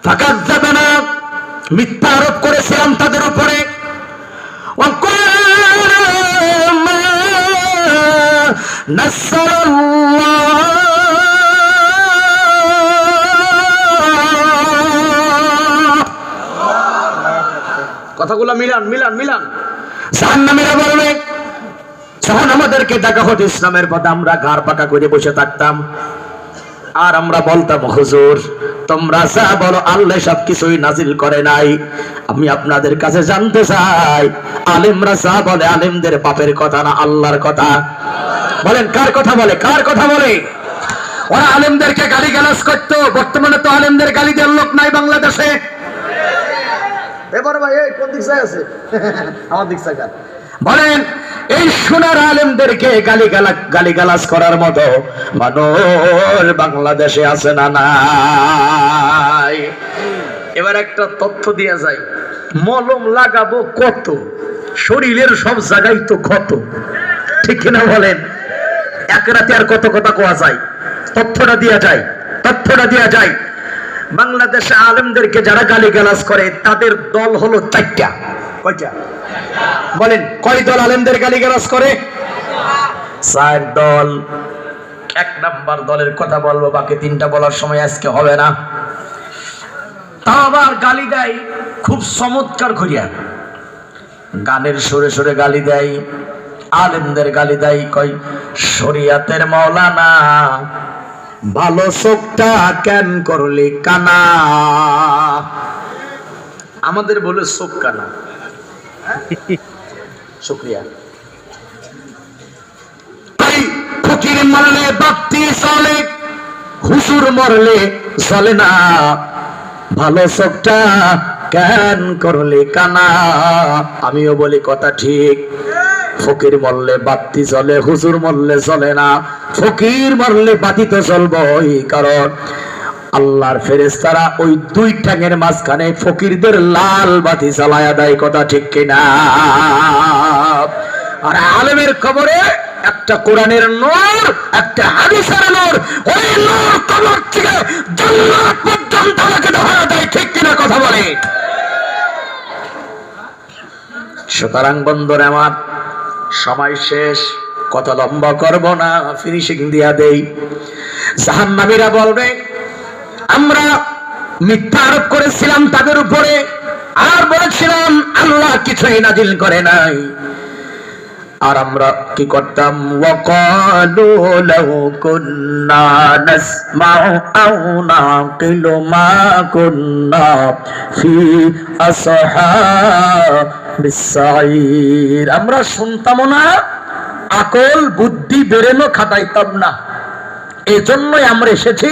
ফাকাজ্জাবানা, মিথ্যা আরোপ করেছিলাম তাদের উপরে। কথাগুলো মিলান মিলান মিলান। জাহান্নামীরা বলবে, যখন আমাদেরকে ডাকা হতো ইসলামের পথে, আমরা ঘাড় পাকা করে বসে থাকতাম আর আমরা বলতাম, হুজুর তোমরা যা বলো আল্লাহ সবকিছুই নাজিল করে নাই। আমি আপনাদের কাছে জানতে চাই, আলেমরা যা বলে আলেমদের বাপের কথা না আল্লাহর কথা? বলেন কার কথা বলে? কার কথা বলে? ওরা আলেমদেরকে গালিগালাজ করতো। বর্তমানে তো আলেমদের গালি দেওয়ার লোক নাই বাংলাদেশে। এবার ভাই এই কোন দিক যায় আছে? আমার দিক যায়। বলেন এই সোনার আলেমদেরকে গালিগালাজ করার মতো মানুষ বাংলাদেশে আছে না নাই? এবার একটা তথ্য দিয়ে যায়, মলম লাগাবো কত, শরীরের সব জায়গায় তো ক্ষত, ঠিক কিনা বলেন? এক রাতে আর কত কথা কোয়া যায়? তথ্যটা দেয়া যায়, তথ্যটা দেয়া যায়। বাংলাদেশে আলেমদেরকে যারা গালিগালাজ করে তাদের দল হলো 4টা। কয়টা? বলেন কয় দল আলেমদের গালিগালাজ করে? 4 দল। 1 নাম্বার দলের কথা বলবো, বাকি 3টা বলার সময় আজকে হবে না। তা আবার গালি দেয় খুব চমৎকার করিয়া, গানের সুরে সুরে গালি দেয়, আলেমদের গালি দেয়। কয় শরিয়াতের মাওলানা, ভালো চোখটা কেন করলি কানা? আমাদের বলে চোখ কানা। শুকরিয়া। ফকির মরলে বাতি চলে, হুজুর মরলে চলে না, ভালো চোখটা কেন করলি কানা? আমিও বলি কথা ঠিক, ফকির মরলে বাতি জ্বলে, হুজুর মরলে জ্বলে না। ফকির মরলে বাতি তো জ্বলবই, কারণ আল্লাহর ফেরেশতারা ওই 2 ঠ্যাঙের মাঝখানে ফকিরদের লাল বাতি জ্বালায়া দেয়। কথা ঠিক কিনা? আর আলেমের কবরে একটা কোরআনের নূর, একটা হাদিসের নূর, ওই নূর কবর থেকে জান্নাত পর্যন্ত আমাকে ধরা দেয়। ঠিক কিনা কথা বলে? সুতরাং বন্ধুরা আমার, সময় শেষ, কত লম্বা করব না, ফিনিশিং দিয়া দেই। জাহান্নামীরা বলবে, আমরা মিথ্যা আরোপ করেছিলাম তাদের উপরে, আর বলেছিলাম আল্লাহ কিছুই নাজিল করে নাই। আর আমরা কি করতাম? ওয়াকালু লাউ কুন্না নাসমাউ আও নাকিলু মা কুন্না ফি আসহাবিস সাইর। আমরা শুনতাম না, আকল বুদ্ধি বেরেনো খাটাইতাম না, এজন্যই আমরা এসেছি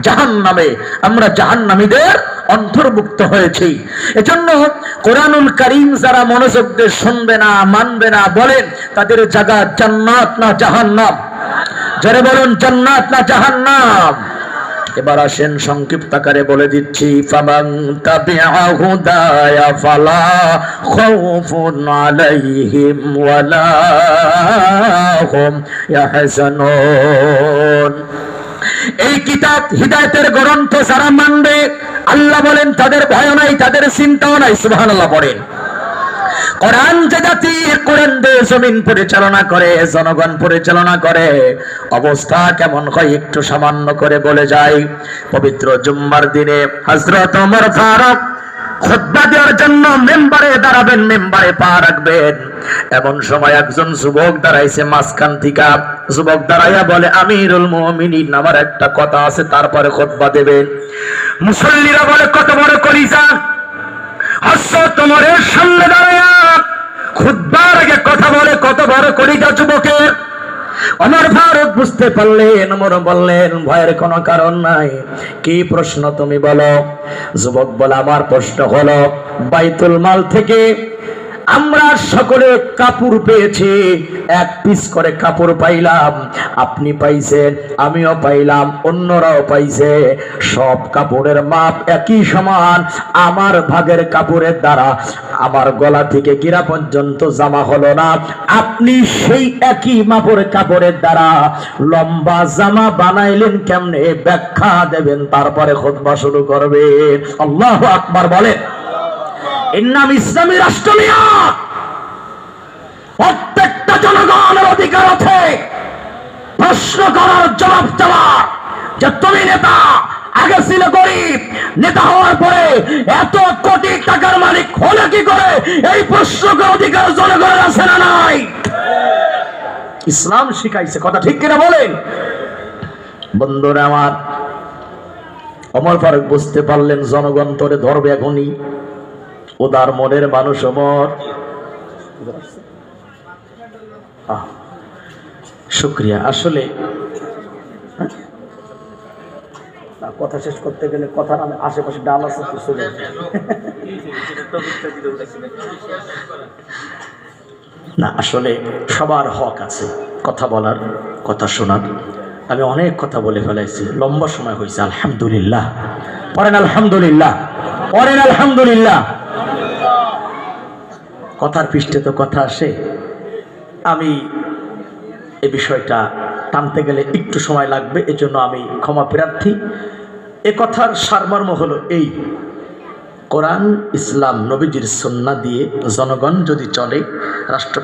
জাহান্নামে, আমরা জাহান্নামীদের অন্তর্ভুক্ত হয়েছি। এজন্য কোরআনুল কারীম যারা মনোযোগ দিয়ে শুনবে না, মানবে না, বলেন তাদের জায়গা জান্নাত না জাহান্নাম? যারা বলুন জান্নাত না জাহান্নাম? এবার আসেন সংক্ষিপ্ত আকারে বলে দিচ্ছি, ফামান তাবিআ হুদায়া ফালা খাউফুন আলাইহিম ওয়ালা হুম ইয়াহজানুন। এই কিতাব হিদায়াতের গ্রন্থ যারা মানবে, আল্লাহ বলেন তাদের ভয় নাই, তাদের চিন্তাও নাই। সুবহানাল্লাহ পড়েন। কোরআন যে জাতি কোরআন দিয়ে জমিন পরিচালনা করে, জনগণ পরিচালনা করে, অবস্থা কেমন হয় একটু সামান্য করে বলে যায়। পবিত্র জুম্মার দিনে হযরত ওমর ফারুক খুতবা দেওয়ার জন্য মেম্বারে দাঁড়াবেন, মেম্বারে পা রাখবেন। এমন সময় একজন যুবক দাঁড়াইছে মাঝখান থেকে। যুবক দাঁড়াইয়া বলে, আমিরুল মুমিনিন, আমার একটা কথা আছে, তারপরে খুতবা দেবেন। মুসল্লিরা বলে, কত বড় কলিজা! হযরত ওমরের সামনে দাঁড়াইয়া খুতবার আগে কথা বলে, কত বড় কলিজা যুবকের! ওমর ফারুক বুঝতে পারলেন, ওমর বললেন ভয়ের কোনো কারণ নাই। কি প্রশ্ন তুমি বলো? যুবক বলে আমার প্রশ্ন হলো বাইতুল মাল থেকে আমরা সকলে কাপড় পেয়েছি, এক পিস করে কাপড় পাইলাম, আপনি পাইছেন, আমিও পাইলাম, অন্যরাও পাইছে, সব কাপড়ের মাপ একই সমান। আমার ভাগের কাপড়ের দ্বারা আমার গলা থেকে গিরা পর্যন্ত জামা হলো না, আপনি সেই একই মাপের কাপড়ের দ্বারা লম্বা জামা বানাইলেন কেমনে? ব্যাখ্যা দেবেন, তারপরে খুতবা শুরু করবেন। আল্লাহু আকবার বলেন। এর নাম ইসলামী রাষ্ট্র নিয়া প্রত্যেকটা জনগণের অধিকার আছে প্রশ্ন করার, জবাব দেওয়ার। যে তুমি নেতা, আগে ছিল গরিব, নেতা হওয়ার পরে এত কোটি টাকার মালিক হলে কি করে? এই প্রশ্ন করার অধিকার জনগণের আছে না নাই? ইসলাম শিখাইছে, কথা ঠিক কিনা বলেন? বন্ধুরা আমার, ওমর ফারুক বুঝতে পারলেন জনগণ তোরে ধরবে এখনই। উদার মনের মানুষ ওমর। শুকরিয়া। আসলে কথা শেষ করতে গেলে কথা নামে আশেপাশে ডাল আছে চলে না, আসলে সবার হক আছে কথা বলার, কথা শোনার। আমি অনেক কথা বলে ফেলাইছি, লম্বা সময় হয়েছে। আলহামদুলিল্লাহ পড়েন, আলহামদুলিল্লাহ পড়েন, আলহামদুলিল্লাহ। কথার পৃষ্ঠে তো কথা আসে। আমি এ বিষয়টা টানতে গেলে একটু সময় লাগবে, এজন্য আমি ক্ষমা প্রার্থী। এ কথার সারমর্ম হলো এই, কোরআন, ইসলাম, নবীজির সুন্নাহ দিয়ে জনগণ যদি চলে, রাষ্ট্র